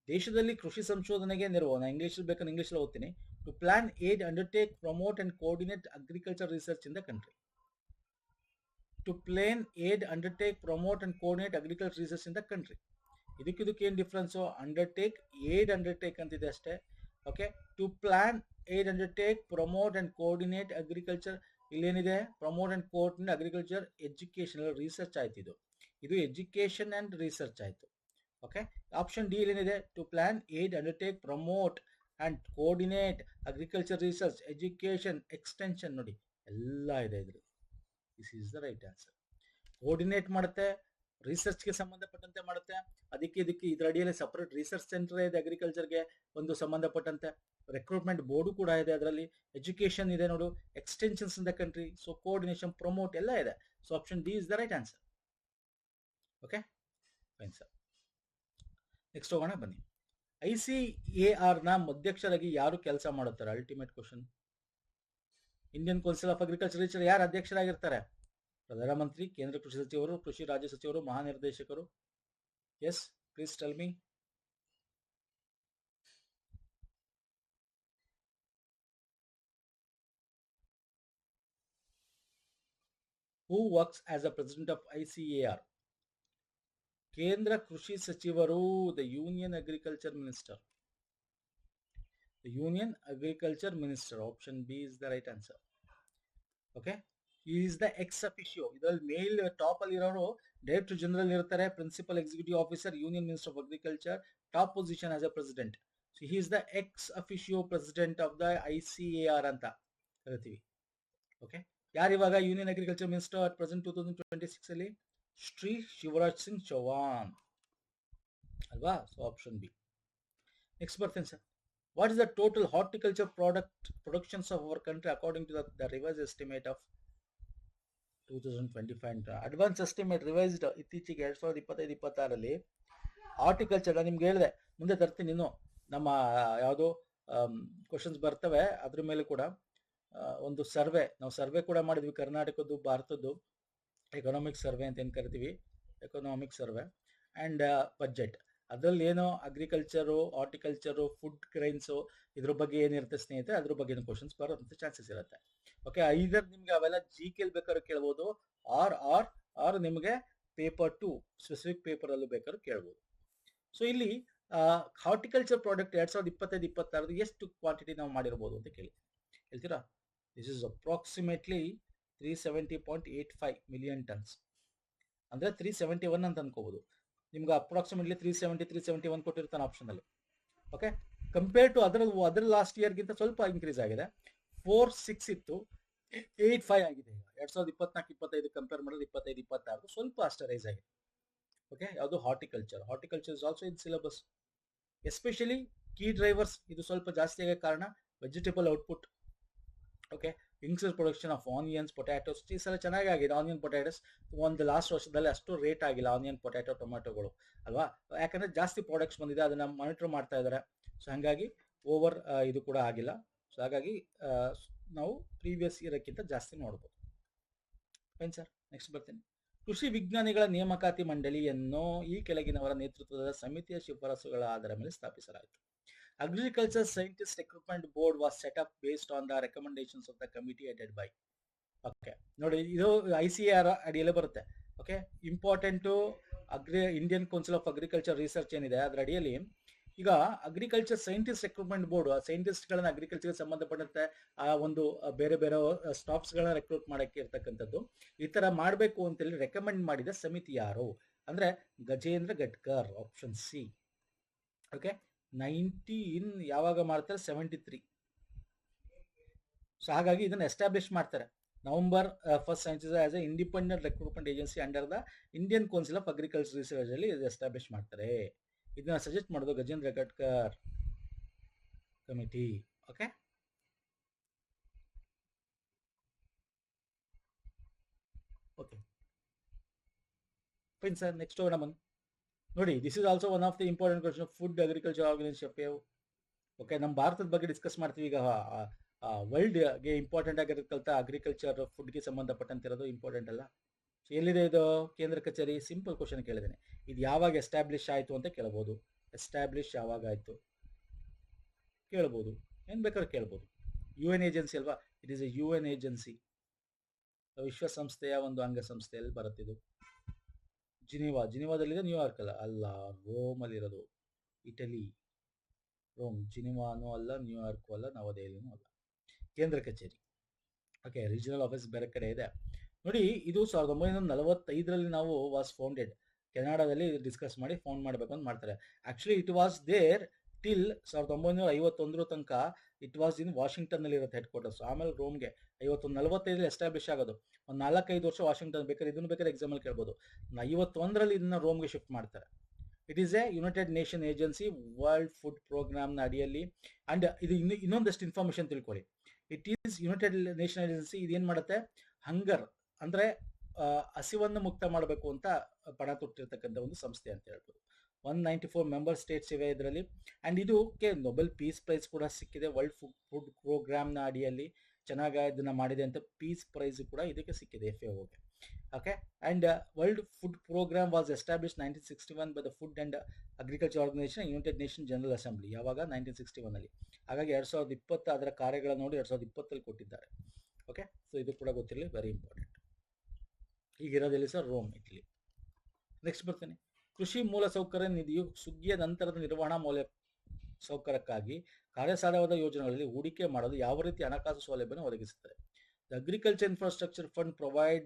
ದೇಶದಲ್ಲಿ ಕೃಷಿ ಸಂಶೋಧನೆಗೆ ನೆರವು, ನಾನು ಇಂಗ್ಲಿಷ್ ಬೇಕಾದ್ರೆ ಇಂಗ್ಲಿಷ್ ಓದ್ತೀನಿ. To plan, aid, undertake, promote and coordinate agriculture research in the country. To plan, aid, undertake, promote and coordinate agriculture research in the country. ಇದಕ್ಕೆ ಏನು ಡಿಫ್ರೆನ್ಸು? ಅಂಡರ್ಟೇಕ್, ಏಡ್, ಅಂಡರ್ಟೇಕ್ ಅಂತಿದೆ ಅಷ್ಟೇ. Okay, to plan, aid, undertake, promote and coordinate agriculture. ಇಲ್ಲೇನಿದೆ? Promote and coordinate agriculture education research ಆಯ್ತು. ಇದು education and research ಆಯ್ತು. Okay, option D ಏನಿದೆ? To plan, aid, undertake, promote and coordinate agriculture research, education, extension, ನೋಡಿ ಎಲ್ಲ ಇದೆ ಇದ್ರಲ್ಲಿ. This is the right answer. Coordinate ಮಾಡುತ್ತೆ, ರಿಸರ್ಚ್ಗೆ ಸಂಬಂಧಪಟ್ಟಂತೆ ಮಾಡುತ್ತೆ. ಇದಕ್ಕೆ ಇದರ ಅಡಿಯಲ್ಲಿ ಸಪರೇಟ್ ರಿಸರ್ಚ್ ಸೆಂಟರ್ ಇದೆ, ಅಗ್ರಿಕಲ್ಚರ್ಗೆ ಒಂದು ಸಂಬಂಧಪಟ್ಟಂತೆ ರೆಕ್ರೂಟ್ಮೆಂಟ್ ಬೋರ್ಡು ಕೂಡ ಇದೆ. ಅದರಲ್ಲಿ ಎಜುಕೇಶನ್ ಇದೆ ನೋಡು, extensions in the country, so coordination, promote ಎಲ್ಲ ಇದೆ. So option D is the right answer. Okay fine sir. Next ಹೋಗೋಣ ಬನ್ನಿ. ICAR ನ ಅಧ್ಯಕ್ಷರಾಗಿ ಯಾರು ಕೆಲಸ ಮಾಡುತ್ತಾರೆ? Ultimate question. Indian council of agriculture research ಯಾರು ಅಧ್ಯಕ್ಷರಾಗಿರ್ತಾರೆ? ಪ್ರಧಾನಮಂತ್ರಿ, ಕೇಂದ್ರ ಕೃಷಿ ಸಚಿವರು, ಕೃಷಿ ರಾಜ್ಯ ಸಚಿವರು, ಮಹಾನಿರ್ದೇಶಕರು. Yes, Please tell me. Who works as a president of ICAR? Kendra Krushi Sachivaru, the Union Agriculture Minister. The Union Agriculture Minister. Option B is the right answer. Okay. He is the ex officio. ಇದರಲ್ಲಿ ಮೇಲ್ top ಅಲ್ಲಿ ಇರೋರು director general ಇರ್ತಾರೆ, principal executive officer, union minister of agriculture, top position as a president. So he is the ex officio president of the ICAR ಅಂತ ಕರಿತೀವಿ. Okay. ಯಾರು ಇವಾಗ union agriculture minister at present 2026 ಅಲ್ಲಿ? ಶ್ರೀ ಶಿವರಾಜ್ ಸಿಂಗ್ ಚೌಹಾಣ್ ಅಲ್ವಾ? So option B. Next ಬರ್ತೇನೆ sir. What is the total horticulture productions of our country according to the revised estimate of 2025? Advance estimate revised ಇತ್ತೀಚೆಗೆ 2025-26 horticulture ನಿಮ್ಗೆ ಹೇಳಿದೆ, ಮುಂದೆ ತರ್ತೀನಿ. ಇನ್ನು ನಮ್ಮ ಯಾವುದೋ ಕ್ವಶನ್ಸ್ ಬರ್ತವೆ, ಅದ್ರ ಮೇಲೆ ಕೂಡ ಒಂದು ಸರ್ವೆ, ನಾವು ಸರ್ವೆ ಕೂಡ ಮಾಡಿದ್ವಿ, ಕರ್ನಾಟಕದ್ದು ಭಾರತದ್ದು ಎಕನಾಮಿಕ್ ಸರ್ವೆ ಅಂತ ಏನು ಕರಿತೀವಿ, ಎಕನಾಮಿಕ್ ಸರ್ವೆ ಆ್ಯಂಡ್ ಬಜೆಟ್. ಅದರಲ್ಲಿ ಏನೋ ಅಗ್ರಿಕಲ್ಚರು, ಹಾರ್ಟಿಕಲ್ಚರು, ಫುಡ್ ಗ್ರೈನ್ಸು, ಇದ್ರ ಬಗ್ಗೆ ಏನಿರುತ್ತೆ ಸ್ನೇಹಿತರೆ, ಅದ್ರ ಬಗ್ಗೆ ಕ್ವಶನ್ಸ್ ಬರೋಂಥ ಚಾನ್ಸಸ್ ಇರುತ್ತೆ. ಓಕೆ. ಐದರ್ ನಿಮ್ಗೆ ಅವೆಲ್ಲ GK ಬೇಕಾದ್ರೂ ಕೇಳ್ಬೋದು, ಆರ್ ನಿಮಗೆ ಪೇಪರ್ 2 ಸ್ಪೆಸಿಫಿಕ್ ಪೇಪರ್ ಅಲ್ಲೂ ಬೇಕಾದ್ರೂ ಕೇಳ್ಬೋದು. ಸೊ ಇಲ್ಲಿ ಹಾರ್ಟಿಕಲ್ಚರ್ ಪ್ರಾಡಕ್ಟ್ 2025-26 ಎಷ್ಟು ಕ್ವಾಂಟಿಟಿ ನಾವು ಮಾಡಿರ್ಬೋದು ಅಂತ ಹೇಳ್ತೀರಾ? This is approximately 370.85 million tons, ಅಂದರೆ 371 ಅಂತ ಅನ್ಕೋಬಹುದು. ನಿಮ್ಗೆ ಅಪ್ರಾಕ್ಸಿಮೇಟ್ಲಿ 371 ಕೊಟ್ಟಿರ್ತಾನೆ ಆಪ್ಷನಲ್ಲಿ. ಓಕೆ. ಕಂಪೇರ್ ಟು ಅದರ ಲಾಸ್ಟ್ ಇಯರ್ಗಿಂತ ಸ್ವಲ್ಪ ಇನ್ಕ್ರೀಸ್ ಆಗಿದೆ. 46 ಇತ್ತು, 85 ಆಗಿದೆ ಈಗ. 2024-25 ಕಂಪೇರ್ ಮಾಡಿದ್ರೆ 25-26 ಸ್ವಲ್ಪ ಅಷ್ಟೇ ರೈಸ್ ಆಗಿದೆ. ಓಕೆ. ಯಾವುದು? Horticulture is also in syllabus. Especially key drivers ಇದು ಸ್ವಲ್ಪ ಜಾಸ್ತಿ ಆಗೋ ಕಾರಣ vegetable output. Okay. Increase production of onions, potatoes. ಈ ಸಲ ಚೆನ್ನಾಗಿ ಆಗಿದೆ ಆನಿಯನ್ ಪೊಟ್ಯಾಟೋಸ್. ಒಂದು ಲಾಸ್ಟ್ ವರ್ಷದಲ್ಲಿ ಅಷ್ಟು ರೇಟ್ ಆಗಿಲ್ಲ ಆನಿಯನ್, ಪೊಟ್ಯಾಟೋ, ಟೊಮ್ಯಾಟೋಗಳು ಅಲ್ವಾ? ಯಾಕಂದ್ರೆ ಜಾಸ್ತಿ ಪ್ರಾಡಕ್ಟ್ಸ್ ಬಂದಿದೆ, ಅದನ್ನ ಮಾನಿಟರ್ ಮಾಡ್ತಾ ಇದ್ದಾರೆ. ಸೊ ಹಾಗಾಗಿ ಓವರ್ ಇದು ಕೂಡ ಆಗಿಲ್ಲ. ಸೊ ಹಾಗಾಗಿ ನಾವು ಪ್ರೀವಿಯಸ್ ಇಯರ್ಕ್ಕಿಂತ ಜಾಸ್ತಿ ನೋಡ್ಬೋದು. Fine sir. ನೆಕ್ಸ್ಟ್ ಬರ್ತೀನಿ. ಕೃಷಿ ವಿಜ್ಞಾನಿಗಳ ನೇಮಕಾತಿ ಮಂಡಳಿಯನ್ನು ಈ ಕೆಳಗಿನವರ ನೇತೃತ್ವದ ಸಮಿತಿಯ ಶಿಫಾರಸುಗಳ ಆಧಾರದ ಮೇಲೆ ಸ್ಥಾಪಿಸಲಾಯಿತು. Agriculture Scientist Recruitment Board was set up based on the recommendations of the committee headed by. Okay. ನೋಡಿ, ಇದು ICAR ಅಡಿಯಲ್ಲೇ ಬರುತ್ತೆ. Okay. Important Indian council of agriculture research ಏನಿದೆ ಅದರ ಅಡಿಯಲ್ಲಿ ಈಗ ಅಗ್ರಿಕಲ್ಚರ್ ಸೈಂಟಿಸ್ಟ್ ರೆಕ್ರೂಟ್ಮೆಂಟ್ ಬೋರ್ಡ್, ಸೈಂಟಿಸ್ಟ್ಗಳನ್ನ ಅಗ್ರಿಕಲ್ಚರ್ಗೆ ಸಂಬಂಧಪಟ್ಟಂತೆ ಒಂದು ಬೇರೆ ಬೇರೆ ಸ್ಟಾಫ್ಸ್ಗಳನ್ನ ರೆಕ್ರೂಟ್ ಮಾಡಕ್ಕೆ ಇರ್ತಕ್ಕಂಥದ್ದು. ಈ ತರ ಮಾಡಬೇಕು ಅಂತೇಳಿ ರೆಕಮೆಂಡ್ ಮಾಡಿದ ಸಮಿತಿ ಯಾರು ಅಂದ್ರೆ Gajendra Gadkar. Option C. Okay. 19 ಯಾವಾಗ ಮಾಡ್ತಾರೆ? 73. ಸೊ ಹಾಗಾಗಿ ಇದನ್ನ ಎಸ್ಟಾಬ್ಲಿಷ್ ಮಾಡ್ತಾರೆ. November 1st as a independent recruitment agency under the Indian council of agriculture research ಅಲ್ಲಿ ಎಸ್ಟಾಬ್ಲಿಷ್ ಮಾಡ್ತಾರೆ. ಇದನ್ನ ಸಜೆಸ್ಟ್ ಮಾಡೋದು Gajendra Gadkar committee. Okay. Okay fine sir. Next ಹೋಗೋಣ. ನೋಡಿ, this is also one of the important question. Food agriculture organization. Okay. ನಮ್ಮ ಭಾರತದ ಬಗ್ಗೆ discuss ಮಾಡ್ತೀವಿ ಈಗ. ವರ್ಲ್ಡ್ಗೆ ಇಂಪಾರ್ಟೆಂಟ್ ಆಗಿರತಕ್ಕಂಥ ಅಗ್ರಿಕಲ್ಚರ್ ಫುಡ್ಗೆ ಸಂಬಂಧಪಟ್ಟಂತಿರೋದು ಇಂಪಾರ್ಟೆಂಟ್ ಅಲ್ಲ. ಎಲ್ಲಿದೆ ಇದು ಕೇಂದ್ರ ಕಚೇರಿ? ಸಿಂಪಲ್ ಕ್ವಶನ್ ಕೇಳಿದ್ದೇನೆ. ಇದು ಯಾವಾಗ ಎಸ್ಟಾಬ್ಲಿಷ್ ಆಯಿತು ಅಂತ ಕೇಳ್ಬೋದು. ಎಸ್ಟಾಬ್ಲಿಷ್ ಯಾವಾಗ ಆಯಿತು ಕೇಳ್ಬೋದು, ಏನು ಬೇಕಾದ್ರೂ ಕೇಳ್ಬೋದು. UN ಏಜೆನ್ಸಿ ಅಲ್ವಾ? It is A UN agency, ವಿಶ್ವಸಂಸ್ಥೆಯ ಒಂದು ಅಂಗಸಂಸ್ಥೆಯಲ್ಲಿ ಬರುತ್ತಿದ್ದು. ಜಿನಿವಾದಲ್ಲಿದೆ, ನ್ಯೂಯಾರ್ಕ್ ಅಲ್ಲ, ರೋಮಲ್ಲಿ ಇರೋದು. Italy, Rome. ಜಿನಿವಾನೂ ಅಲ್ಲ, ನ್ಯೂಯಾರ್ಕು ಅಲ್ಲ, ನವದೆಹಲಿನೂ ಅಲ್ಲ. ಕೇಂದ್ರ ಕಚೇರಿ. ಓಕೆ. ರೀಜನಲ್ ಆಫೀಸ್ ಬೇರೆ ಕಡೆ ಇದೆ. ನೋಡಿ, ಇದು 1945 ನಾವು ವಾಸ್ ಫೌಂಡೆಡ್. ಕೆನಡಾದಲ್ಲಿ ಡಿಸ್ಕಸ್ ಮಾಡಿ ಫೌಂಡ್ ಮಾಡಬೇಕು ಅಂತ ಮಾಡ್ತಾರೆ. Actually it was there till 1951 ತನಕ. ಇಟ್ ವಾಸ್ ಇನ್ ವಾಷಿಂಗ್ಟನ್ ನಲ್ಲಿ ಇರುತ್ತೆ ಹೆಡ್ ಕ್ವಾರ್ಟರ್ಸ್. ಆಮೇಲೆ ರೋಮ್ಗೆ 45 ಎಸ್ಟಾಬ್ಲಿಷ್ ಆಗೋದು. ಒಂದು 4-5 ವರ್ಷ ವಾಷಿಂಗ್ಟನ್. ಬೇಕಾದ್ರೆ ಇದನ್ನು ಬೇಕಾದ್ರೆ ಎಕ್ಸಾಂಪಲ್ ಕೇಳ್ಬೋದು. 51 ಇದನ್ನ ರೋಮ್ಗೆ ಶಿಫ್ಟ್ ಮಾಡ್ತಾರೆ. It is a United Nation agency, world food ಪ್ರೋಗ್ರಾಮ್ನ ಅಡಿಯಲ್ಲಿ. ಅಂಡ್ ಇದು ಇನ್ನೊಂದಷ್ಟು ಇನ್ಫಾರ್ಮೇಶನ್ ತಿಳ್ಕೊಳ್ಳಿ. It is United Nation agency. ಇದೇನು ಮಾಡುತ್ತೆ? ಹಂಗರ್ ಅಂದ್ರೆ ಹಸಿವನ್ನು ಮುಕ್ತ ಮಾಡಬೇಕು ಅಂತ ಪಣ ತೊಟ್ಟಿರ್ತಕ್ಕಂಥ ಒಂದು ಸಂಸ್ಥೆ ಅಂತ ಹೇಳ್ಬೋದು. 194 ಮೆಂಬರ್ ಸ್ಟೇಟ್ಸ್ ಇವೆ ಇದರಲ್ಲಿ. ಅಂಡ್ ಇದಕ್ಕೆ ನೊಬೆಲ್ ಪೀಸ್ ಪ್ರೈಸ್ ಕೂಡ ಸಿಕ್ಕಿದೆ. ವರ್ಲ್ಡ್ ಫುಡ್ ಪ್ರೋಗ್ರಾಮ್ನ ಅಡಿಯಲ್ಲಿ ಚೆನ್ನಾಗಿ ಇದನ್ನ ಮಾಡಿದೆ ಅಂತ ಪೀಸ್ ಪ್ರೈಸ್ ಕೂಡ ಇದಕ್ಕೆ ಸಿಕ್ಕಿದೆ, FAOಗೆ. Okay, and World Food Program was established 1961 by the Food and Agriculture Organization and United Nations General Assembly. ಯಾವಾಗ 1961 ಅಲ್ಲಿ. ಹಾಗಾಗಿ 2020 ಅದರ ಕಾರ್ಯಗಳನ್ನು ನೋಡಿ 2020 ಕೊಟ್ಟಿದ್ದಾರೆ. ಓಕೆ, ಸೊ ಇದು ಕೂಡ ಗೊತ್ತಿರಲಿ, ವೆರಿ ಇಂಪಾರ್ಟೆಂಟ್. ಈಗಿರೋದಿಲ್ಲ ಸರ್, ರೋಮ್, ಇಟಲಿ. ನೆಕ್ಸ್ಟ್ ಬರ್ತೇನೆ. ಕೃಷಿ ಮೂಲಸೌಕರ್ಯ ನಿಧಿಯು ಸುಗ್ಗಿಯ ನಂತರದ ನಿರ್ವಹಣಾ ಮೌಲ್ಯ ಸೌಕರ್ಯಕ್ಕಾಗಿ ಕಾರ್ಯಸಾಧ್ಯವಾದ ಯೋಜನೆಗಳಲ್ಲಿ ಹೂಡಿಕೆ ಮಾಡಲು ಯಾವ ರೀತಿ ಹಣಕಾಸು ಸೌಲಭ್ಯವನ್ನು ಒದಗಿಸುತ್ತದೆ? The agriculture infrastructure fund provide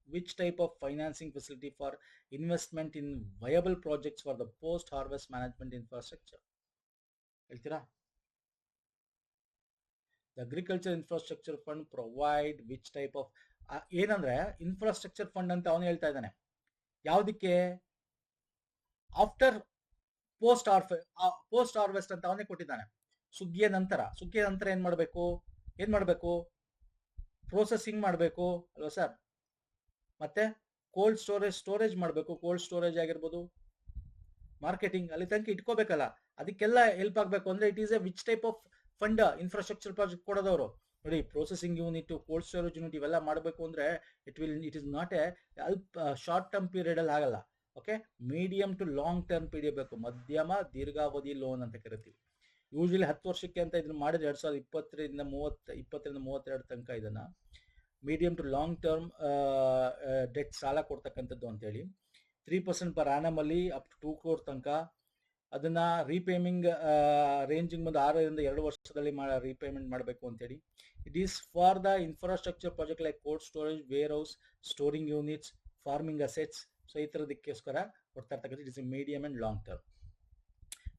which type of financing facility for investment in viable projects for the post harvest management infrastructure? ಹೇಳ್ತೀರಾ? The agriculture infrastructure fund provide which type of ಏನಂದ್ರೆ ಇನ್ಫ್ರಾಸ್ಟ್ರಕ್ಚರ್ ಫಂಡ್ ಅಂತ ಅವನು ಹೇಳ್ತಾ ಇದ್ದಾನೆ. ಯಾವುದಕ್ಕೆ? After post harvest ಅಂತ ಅವನೇ ಕೊಟ್ಟಿದ್ದಾನೆ. ಸುಗ್ಗಿಯ ನಂತರ ಏನ್ ಮಾಡಬೇಕು? ಪ್ರೋಸೆಸಿಂಗ್ ಮಾಡಬೇಕು ಅಲ್ವಾ ಸರ್? ಮತ್ತೆ ಕೋಲ್ಡ್ ಸ್ಟೋರೇಜ್ ಮಾಡಬೇಕು. ಕೋಲ್ಡ್ ಸ್ಟೋರೇಜ್ ಆಗಿರ್ಬೋದು, ಮಾರ್ಕೆಟಿಂಗ್, ಅಲ್ಲಿ ತನಕ ಇಟ್ಕೋಬೇಕಲ್ಲ. ಅದಕ್ಕೆಲ್ಲ ಹೆಲ್ಪ್ ಆಗಬೇಕು ಅಂದ್ರೆ it is a which type of fund infrastructure project ಕೊಡೋದವರು. ನೋಡಿ, processing unit, cold storage unit ಇವೆಲ್ಲ ಮಾಡಬೇಕು ಅಂದ್ರೆ it is not a short term period ಅಲ್ಲಿ ಆಗಲ್ಲ. Okay, medium to long term period ಬೇಕು. ಮಧ್ಯಮ ದೀರ್ಘಾವಧಿ ಲೋನ್ ಅಂತ ಕರಿತೀವಿ. ಯೂಶಲಿ 10 ವರ್ಷಕ್ಕೆ ಅಂತ ಇದನ್ನ ಮಾಡಿದ್ರೆ 2020ರಿಂದ 32 ತನಕ ಇದನ್ನ medium to long term debt ಸಾಲ ಕೊಡ್ತಕ್ಕಂಥದ್ದು ಅಂತೇಳಿ 3% ಪರ್ ಆನಮ್ ಅಲ್ಲಿ ಅಪ್ ಟು 2 crore ತನಕ. ಅದನ್ನ ರೀಪೇಮಿಂಗ್ ರೇಂಜಿಂಗ್ ಬಂದು 6 ರಿಂದ 2 ವರ್ಷದಲ್ಲಿ ರೀಪೇಮೆಂಟ್ ಮಾಡಬೇಕು ಅಂತೇಳಿ. It is for the infrastructure project like cold storage, warehouse, storing units, farming assets. So ಈ ಥರದಕ್ಕೋಸ್ಕರ ಕೊಡ್ತಾ ಇರ್ತಕ್ಕಂಥ it is medium and long term.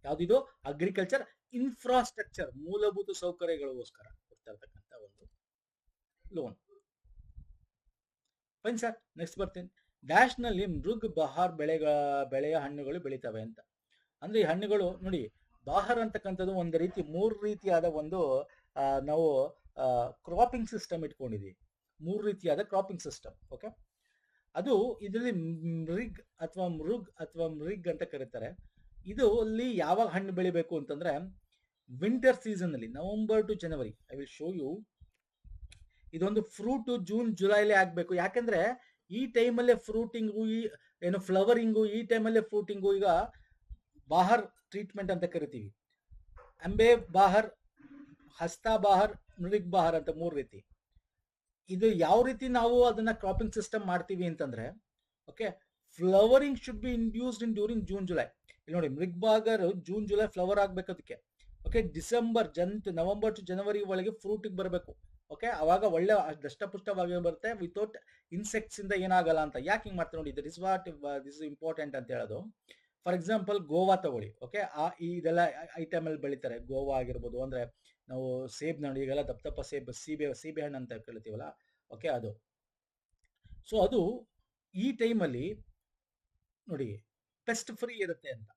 ಯಾವುದಿದು? ಅಗ್ರಿಕಲ್ಚರ್ ಇನ್ಫ್ರಾಸ್ಟ್ರಕ್ಚರ್, ಮೂಲಭೂತ ಸೌಕರ್ಯಗಳಿಗೋಸ್ಕರ ಕೊಡ್ತಾ ಇರ್ತಕ್ಕಂಥ ಒಂದು ಲೋನ್. Fine sir. ನೆಕ್ಸ್ಟ್ ಬರ್ತೇನೆ. ಡ್ಯಾಶ್ ನಲ್ಲಿ ಮೃಗ್ ಬಹಾರ್ ಬೆಳೆಯ ಹಣ್ಣುಗಳು ಬೆಳಿತವೆ ಅಂತ. ಅಂದ್ರೆ ಈ ಹಣ್ಣುಗಳು ನೋಡಿ, ಬಹಾರ್ ಅಂತಕ್ಕಂಥದ್ದು ಒಂದು ರೀತಿ 3 ರೀತಿಯಾದ ಒಂದು ನಾವು ಕ್ರಾಪಿಂಗ್ ಸಿಸ್ಟಮ್ ಇಟ್ಕೊಂಡಿದೀವಿ. 3 ರೀತಿಯಾದ ಕ್ರಾಪಿಂಗ್ ಸಿಸ್ಟಮ್. ಓಕೆ, ಅದು ಇದರಲ್ಲಿ ಮೃಗ್ ಅಥವಾ ಮೃಗ್ ಅಂತ ಕರೀತಾರೆ. ಇದು ಅಲ್ಲಿ ಯಾವಾಗ ಹಣ್ಣು ಬೆಳಿಬೇಕು ಅಂತಂದ್ರೆ ವಿಂಟರ್ ಸೀಸನ್ ಅಲ್ಲಿ, November to January. I will show you. ಇದೊಂದು ಫ್ರೂಟ್ ಜೂನ್ ಜುಲೈಲಿ ಆಗ್ಬೇಕು. ಯಾಕಂದ್ರೆ ಈ ಟೈಮಲ್ಲೇ ಫ್ರೂಟಿಂಗು, ಏನು ಫ್ಲವರಿಂಗು, ಈ ಟೈಮಲ್ಲೇ ಫ್ರೂಟಿಂಗು. ಈಗ ಬಾಹರ್ ಟ್ರೀಟ್ಮೆಂಟ್ ಅಂತ ಕರಿತೀವಿ. ಅಂಬೆ ಬಾಹರ್, ಹಸ್ತಾ ಬಾಹರ್, ಮೃಗ್ ಬಾಹರ್ ಅಂತ 3 ರೀತಿ. ಇದು ಯಾವ ರೀತಿ ನಾವು ಅದನ್ನ ಕ್ರಾಪಿಂಗ್ ಸಿಸ್ಟಮ್ ಮಾಡ್ತೀವಿ ಅಂತಂದ್ರೆ, okay, flowering should be induced in during June July. ಇಲ್ಲಿ ನೋಡಿ, ಮೃಗ್ ಬಾಗರ್ ಜೂನ್ ಜುಲೈ ಫ್ಲವರ್ ಆಗ್ಬೇಕು ಅದಕ್ಕೆ. ಓಕೆ, ನವೆಂಬರ್ ಟು ಜನವರಿ ಒಳಗೆ ಫ್ರೂಟಿಗೆ ಬರಬೇಕು. ಓಕೆ, ಅವಾಗ ಒಳ್ಳೆ ದಷ್ಟಪುಷ್ಟವಾಗಿ ಬರುತ್ತೆ, ವಿತೌಟ್ ಇನ್ಸೆಕ್ಟ್ಸ್ ಇಂದ ಏನಾಗಲ್ಲ ಅಂತ. ಯಾಕೆ ಹಿಂಗ್ ಮಾಡ್ತಾರೆ ನೋಡಿ, ದಿಸ್ ಇಸ್ ಇಂಪಾರ್ಟೆಂಟ್ ಅಂತ ಹೇಳೋದು. ಫಾರ್ ಎಕ್ಸಾಂಪಲ್ ಗೋವಾ ತಗೊಳ್ಳಿ. ಓಕೆ, ಇದೆಲ್ಲ ಐಟಮ್ ಅಲ್ಲಿ ಬೆಳಿತಾರೆ. ಗೋವಾ ಆಗಿರ್ಬೋದು, ಅಂದ್ರೆ ನಾವು ಸೇಬ್ ನೋಡಿ, ಈಗೆಲ್ಲ ದಪ್ಪ ಸೇಬ್, ಸೀಬೆ ಹಣ್ಣು ಅಂತ ಕೇಳ್ತೀವಲ್ಲ. ಓಕೆ, ಅದು. ಸೊ ಅದು ಈ ಟೈಮಲ್ಲಿ ನೋಡಿ ಪೆಸ್ಟ್ ಫ್ರೀ ಇರುತ್ತೆ ಅಂತ.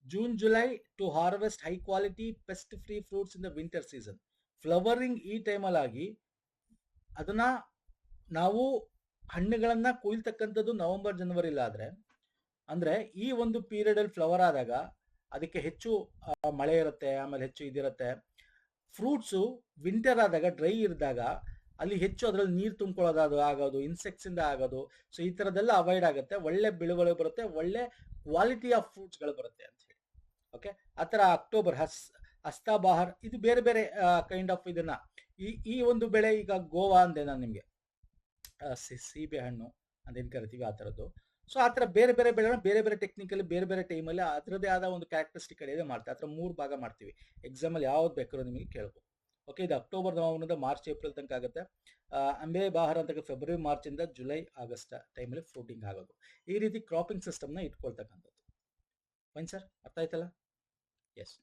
June July to harvest high quality pest free fruits in the winter season. Flowering ಈ ಟೈಮಲ್ಲಿ ಆಗಿ ಅದನ್ನ ನಾವು ಹಣ್ಣುಗಳನ್ನ ಕೊಯ್ಲ್ತಕ್ಕಂಥದ್ದು ನವೆಂಬರ್ ಜನವರಿಲಿ ಆದ್ರೆ, ಅಂದ್ರೆ ಈ ಒಂದು ಪೀರಿಯಡ್ ಅಲ್ಲಿ ಫ್ಲವರ್ ಆದಾಗ ಅದಕ್ಕೆ ಹೆಚ್ಚು ಮಳೆ ಇರುತ್ತೆ, ಆಮೇಲೆ ಹೆಚ್ಚು ಇದಿರುತ್ತೆ. ಫ್ರೂಟ್ಸು ವಿಂಟರ್ ಆದಾಗ, ಡ್ರೈ ಇರಿದಾಗ ಅಲ್ಲಿ ಹೆಚ್ಚು ಅದರಲ್ಲಿ ನೀರು ತುಂಬ್ಕೊಳ್ಳೋದು ಆಗೋದು, ಇನ್ಸೆಕ್ಟ್ಸ್ ಇಂದ ಆಗೋದು. ಸೊ ಈ ತರದೆಲ್ಲ ಅವಾಯ್ಡ್ ಆಗುತ್ತೆ. ಒಳ್ಳೆ ಬೆಳೆಗಳು ಬರುತ್ತೆ, ಒಳ್ಳೆ ಕ್ವಾಲಿಟಿ ಆಫ್ ಫ್ರೂಟ್ಸ್ಗಳು ಬರುತ್ತೆ ಅಂತ ಹೇಳಿ. ಓಕೆ, ಆ ಥರ ಅಕ್ಟೋಬರ್ ಹಸ್ತಾ ಬಹಾರ್, ಇದು ಬೇರೆ ಬೇರೆ ಕೈಂಡ್ ಆಫ್ ಇದನ್ನ ಈ ಒಂದು ಬೆಳೆ. ಈಗ ಗೋವಾ ಅಂದೆ ನಾನು ನಿಮಗೆ, ಸೀಬೆ ಹಣ್ಣು ಅಂತೇನು ಕರಿತೀವಿ, ಆ ಥರದ್ದು. ಸೊ ಆ ಥರ ಬೇರೆ ಬೇರೆ ಬೆಳೆಗಳನ್ನ ಬೇರೆ ಬೇರೆ ಟೆಕ್ನಿಕಲ್ಲಿ ಬೇರೆ ಬೇರೆ ಟೈಮಲ್ಲಿ ಅದರದೇ ಆದ ಒಂದು ಕ್ಯಾರೆಕ್ಟರಿಸ್ಟಿಕ್ ಇದೆ ಮಾಡ್ತಾರೆ. ಆ ಥರ 3 ಭಾಗ ಮಾಡ್ತೀವಿ. ಎಕ್ಸಾಮಲ್ಲಿ ಯಾವ್ದು ಬೇಕಾದ್ರೂ ನಿಮಗೆ ಕೇಳ್ಬೋದು. ಓಕೆ, ಇದು ಅಕ್ಟೋಬರ್ ನವೆಂಬರ್ನಿಂದ ಮಾರ್ಚ್ ಏಪ್ರಿಲ್ ತನಕ ಆಗುತ್ತೆ. ಅಂಬೆ ಬಹಾರ್ ಅಂತ ಫೆಬ್ರವರಿ ಮಾರ್ಚಿಂದ ಜುಲೈ ಆಗಸ್ಟ್ ಟೈಮಲ್ಲಿ ಫ್ರೂಟಿಂಗ್ ಆಗೋದು. ಈ ರೀತಿ ಕ್ರಾಪಿಂಗ್ ಸಿಸ್ಟಮ್ನ ಇಟ್ಕೊಳ್ತಕ್ಕಂಥದ್ದು. ಫೈನ್ ಸರ್, ಅರ್ಥ ಆಯ್ತಲ್ಲ? ಎಸ್.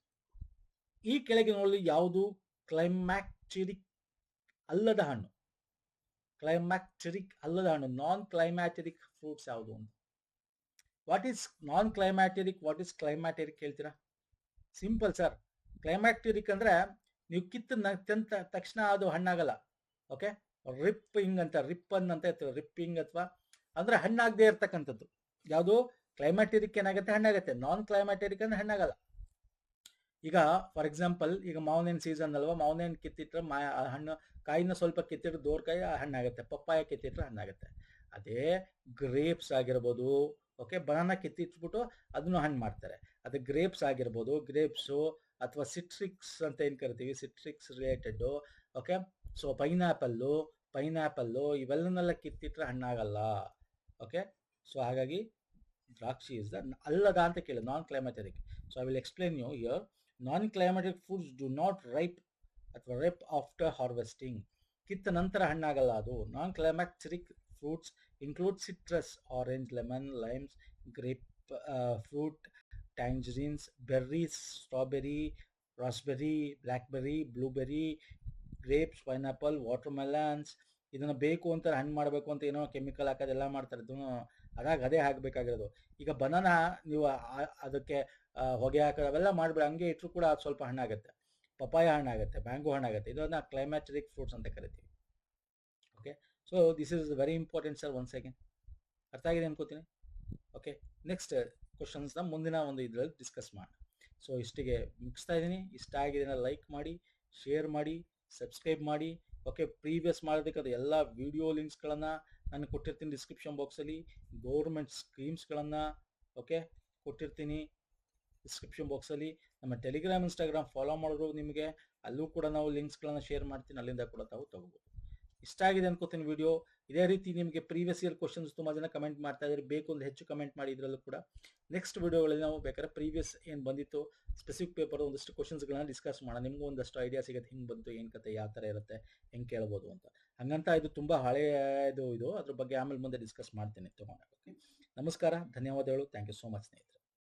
ಈ ಕೆಳಗಿನಲ್ಲಿ ಯಾವುದು ಕ್ಲೈಮ್ಯಾಕ್ಟರಿಕ್ ಅಲ್ಲದ ಹಣ್ಣು? ಕ್ಲೈಮ್ಯಾಕ್ಟರಿಕ್ ಅಲ್ಲದ ಹಣ್ಣು, ನಾನ್ ಕ್ಲೈಮ್ಯಾಟರಿಕ್ ಫ್ರೂಟ್ಸ್ ಯಾವುದು ಅಂತ. What is non climacteric, what is climacteric ಹೇಳ್ತೀರಾ? Simple sir. ಕ್ಲೈಮ್ಯಾಟರಿಕ್ ಅಂದ್ರೆ ನೀವು ಕಿತ್ತ ತಕ್ಷಣ ಅದು ಹಣ್ಣಾಗಲ್ಲ. ಓಕೆ, ರಿಪ್ಪಿಂಗ್ ಅಂತ ಇರ್ತದೆ. ರಿಪ್ಪಿಂಗ್ ಅಥವಾ ಅಂದ್ರೆ ಹಣ್ಣಾಗದೆ ಇರ್ತಕ್ಕಂಥದ್ದು ಯಾವುದು? ಕ್ಲೈಮ್ಯಾಟರಿಕ್ ಏನಾಗುತ್ತೆ, ಹಣ್ಣಾಗುತ್ತೆ. ನಾನ್ ಕ್ಲೈಮ್ಯಾಟರಿಕ್ ಅಂದ್ರೆ ಹಣ್ಣಾಗಲ್ಲ. ಈಗ ಫಾರ್ ಎಕ್ಸಾಂಪಲ್, ಈಗ ಮಾವಿನ ಸೀಸನ್ ಅಲ್ವಾ, ಮಾವಿನ ಕಿತ್ತಿಟ್ರೆ ಹಣ್ಣು, ಕಾಯಿನ ಸ್ವಲ್ಪ ಕಿತ್ತಿಟ್ರೆ ದೋರ್ಕಾಯಿ ಹಣ್ಣಾಗುತ್ತೆ, ಪಪ್ಪಾಯ ಕಿತ್ತಿಟ್ರೆ ಹಣ್ಣಾಗುತ್ತೆ. ಅದೇ ಗ್ರೇಪ್ಸ್ ಆಗಿರ್ಬೋದು, ಓಕೆ, ಬನಾನ ಕಿತ್ತಿಟ್ಬಿಟ್ಟು ಅದನ್ನು ಹಣ್ಣು ಮಾಡ್ತಾರೆ. ಅದು ಗ್ರೇಪ್ಸ್ ಆಗಿರ್ಬೋದು, ಗ್ರೇಪ್ಸು ಅಥವಾ ಸಿಟ್ರಿಕ್ಸ್ ಅಂತ ಏನು ಕರಿತೀವಿ, citrics related, okay. So pineapple ಇವೆಲ್ಲನೆಲ್ಲ ಕಿತ್ತಿಟ್ರೆ ಹಣ್ಣಾಗಲ್ಲ, ಓಕೆ. ಸೊ ಹಾಗಾಗಿ ದ್ರಾಕ್ಷಿ ಇಸ್ ದ ಅಲ್ಲದ ಅಂತ ಕೇಳಿ non climatic. So I will explain you here. Non climatic foods do not ripe ಅಥವಾ ರೈಪ್ ಆಫ್ಟರ್ ಹಾರ್ವೆಸ್ಟಿಂಗ್. ಕಿತ್ತ ನಂತರ ಹಣ್ಣಾಗಲ್ಲ ಅದು. Non climatic fruits include citrus, orange, lemon, limes, grapefruit, tangerines, berries, strawberry, raspberry, blackberry, blueberry, grapes, pineapple, watermelons. ಇದನ್ನು ಬೇಕು ಅಂತ ಹಣ್ಣು ಮಾಡಬೇಕು ಅಂತ ಏನೋ ಕೆಮಿಕಲ್ ಹಾಕೋದೆಲ್ಲ ಮಾಡ್ತಾರೆ, ಇದನ್ನು ಅದೇ ಹಾಕಬೇಕಾಗಿರೋದು. ಈಗ ಬನಾನ ನೀವು ಅದಕ್ಕೆ ಹೊಗೆ ಹಾಕೋದು ಅವೆಲ್ಲ ಮಾಡಬೇಡಿ, ಹಂಗೆ ಇಟ್ಟರು ಕೂಡ ಅದು ಸ್ವಲ್ಪ ಹಣ್ಣಾಗುತ್ತೆ. Papaya ಹಣ್ಣಾಗುತ್ತೆ, mango ಹಣ್ಣಾಗುತ್ತೆ. ಇದನ್ನ ಕ್ಲೈಮ್ಯಾಟಿಕ್ ಫ್ರೂಟ್ಸ್ ಅಂತ ಕರಿತೀವಿ, okay. So this is very important sir. One second, ಅರ್ಥ ಆಗಿದೆ ಅನ್ಕೋತೀನಿ, ಓಕೆ. ನೆಕ್ಸ್ಟ್ ಕ್ವಶನ್ಸ್ನ ಮುಂದಿನ ಒಂದು ಇದರಲ್ಲಿ ಡಿಸ್ಕಸ್ ಮಾಡೋಣ. ಸೊ ಇಷ್ಟಿಗೆ ಮುಗಿಸ್ತಾ ಇದ್ದೀನಿ. ಇಷ್ಟ ಆಗಿದೆ ಲೈಕ್ ಮಾಡಿ, ಶೇರ್ ಮಾಡಿ, ಸಬ್ಸ್ಕ್ರೈಬ್ ಮಾಡಿ, ಓಕೆ. ಪ್ರೀವಿಯಸ್ ಮಾಡೋದಕ್ಕೆ ಎಲ್ಲ ವಿಡಿಯೋ ಲಿಂಕ್ಸ್ಗಳನ್ನು ನಾನು ಕೊಟ್ಟಿರ್ತೀನಿ ಡಿಸ್ಕ್ರಿಪ್ಷನ್ ಬಾಕ್ಸಲ್ಲಿ. ಗೌರ್ಮೆಂಟ್ ಸ್ಕೀಮ್ಸ್ಗಳನ್ನು, ಓಕೆ, ಕೊಟ್ಟಿರ್ತೀನಿ ಡಿಸ್ಕ್ರಿಪ್ಷನ್ ಬಾಕ್ಸಲ್ಲಿ. ನಮ್ಮ ಟೆಲಿಗ್ರಾಮ್, ಇನ್ಸ್ಟಾಗ್ರಾಮ್ ಫಾಲೋ ಮಾಡಿದ್ರು ನಿಮಗೆ ಅಲ್ಲೂ ಕೂಡ ನಾವು ಲಿಂಕ್ಸ್ಗಳನ್ನು ಶೇರ್ ಮಾಡ್ತೀನಿ, ಅಲ್ಲಿಂದ ಕೂಡ ತಾವು ತಗೋಬೋದು. ಇಷ್ಟ ಆಗಿದೆ ಅನ್ಕೋತೀನಿ ವಿಡಿಯೋ. ಇದೇ ರೀತಿ ನಿಮಗೆ ಪ್ರೀವಿಯಸ್ ಇಯರ್ ಕ್ವಶನ್ಸ್ ತುಂಬ ಜನ ಕಮೆಂಟ್ ಮಾಡ್ತಾ ಇದ್ದಾರೆ, ಬೇಕು ಒಂದು ಹೆಚ್ಚು ಕಮೆಂಟ್ ಮಾಡಿ. ಇದರಲ್ಲೂ ಕೂಡ ನೆಕ್ಸ್ಟ್ ವಿಡಿಯೋಗಳಲ್ಲಿ ನಾವು ಬೇಕಾದ್ರೆ ಪ್ರೀವಿಯಸ್ ಏನು ಬಂದಿತ್ತು ಸ್ಪೆಸಿಫಿಕ್ ಪೇಪರ್ ಒಂದಷ್ಟು ಕ್ವಶನ್ಸ್ಗಳನ್ನ ಡಿಸ್ಕಸ್ ಮಾಡೋಣ. ನಿಮಗೂ ಒಂದಷ್ಟು ಐಡಿಯಾ ಸಿಗುತ್ತೆ, ಹಿಂಗೆ ಬಂತು, ಏನು ಕತೆ, ಯಾವ ಥರ ಇರುತ್ತೆ, ಹೆಂಗೆ ಕೇಳ್ಬೋದು ಅಂತ. ಹಂಗಂತ ಇದು ತುಂಬ ಹಳೆಯದು ಇದು, ಅದ್ರ ಬಗ್ಗೆ ಆಮೇಲೆ ಮುಂದೆ ಡಿಸ್ಕಸ್ ಮಾಡ್ತೀನಿ ತಗೊಂಡು. ಓಕೆ, ನಮಸ್ಕಾರ, ಧನ್ಯವಾದಗಳು, ಥ್ಯಾಂಕ್ ಯು ಸೋ ಮಚ್ ಸ್ನೇಹಿತರೆ.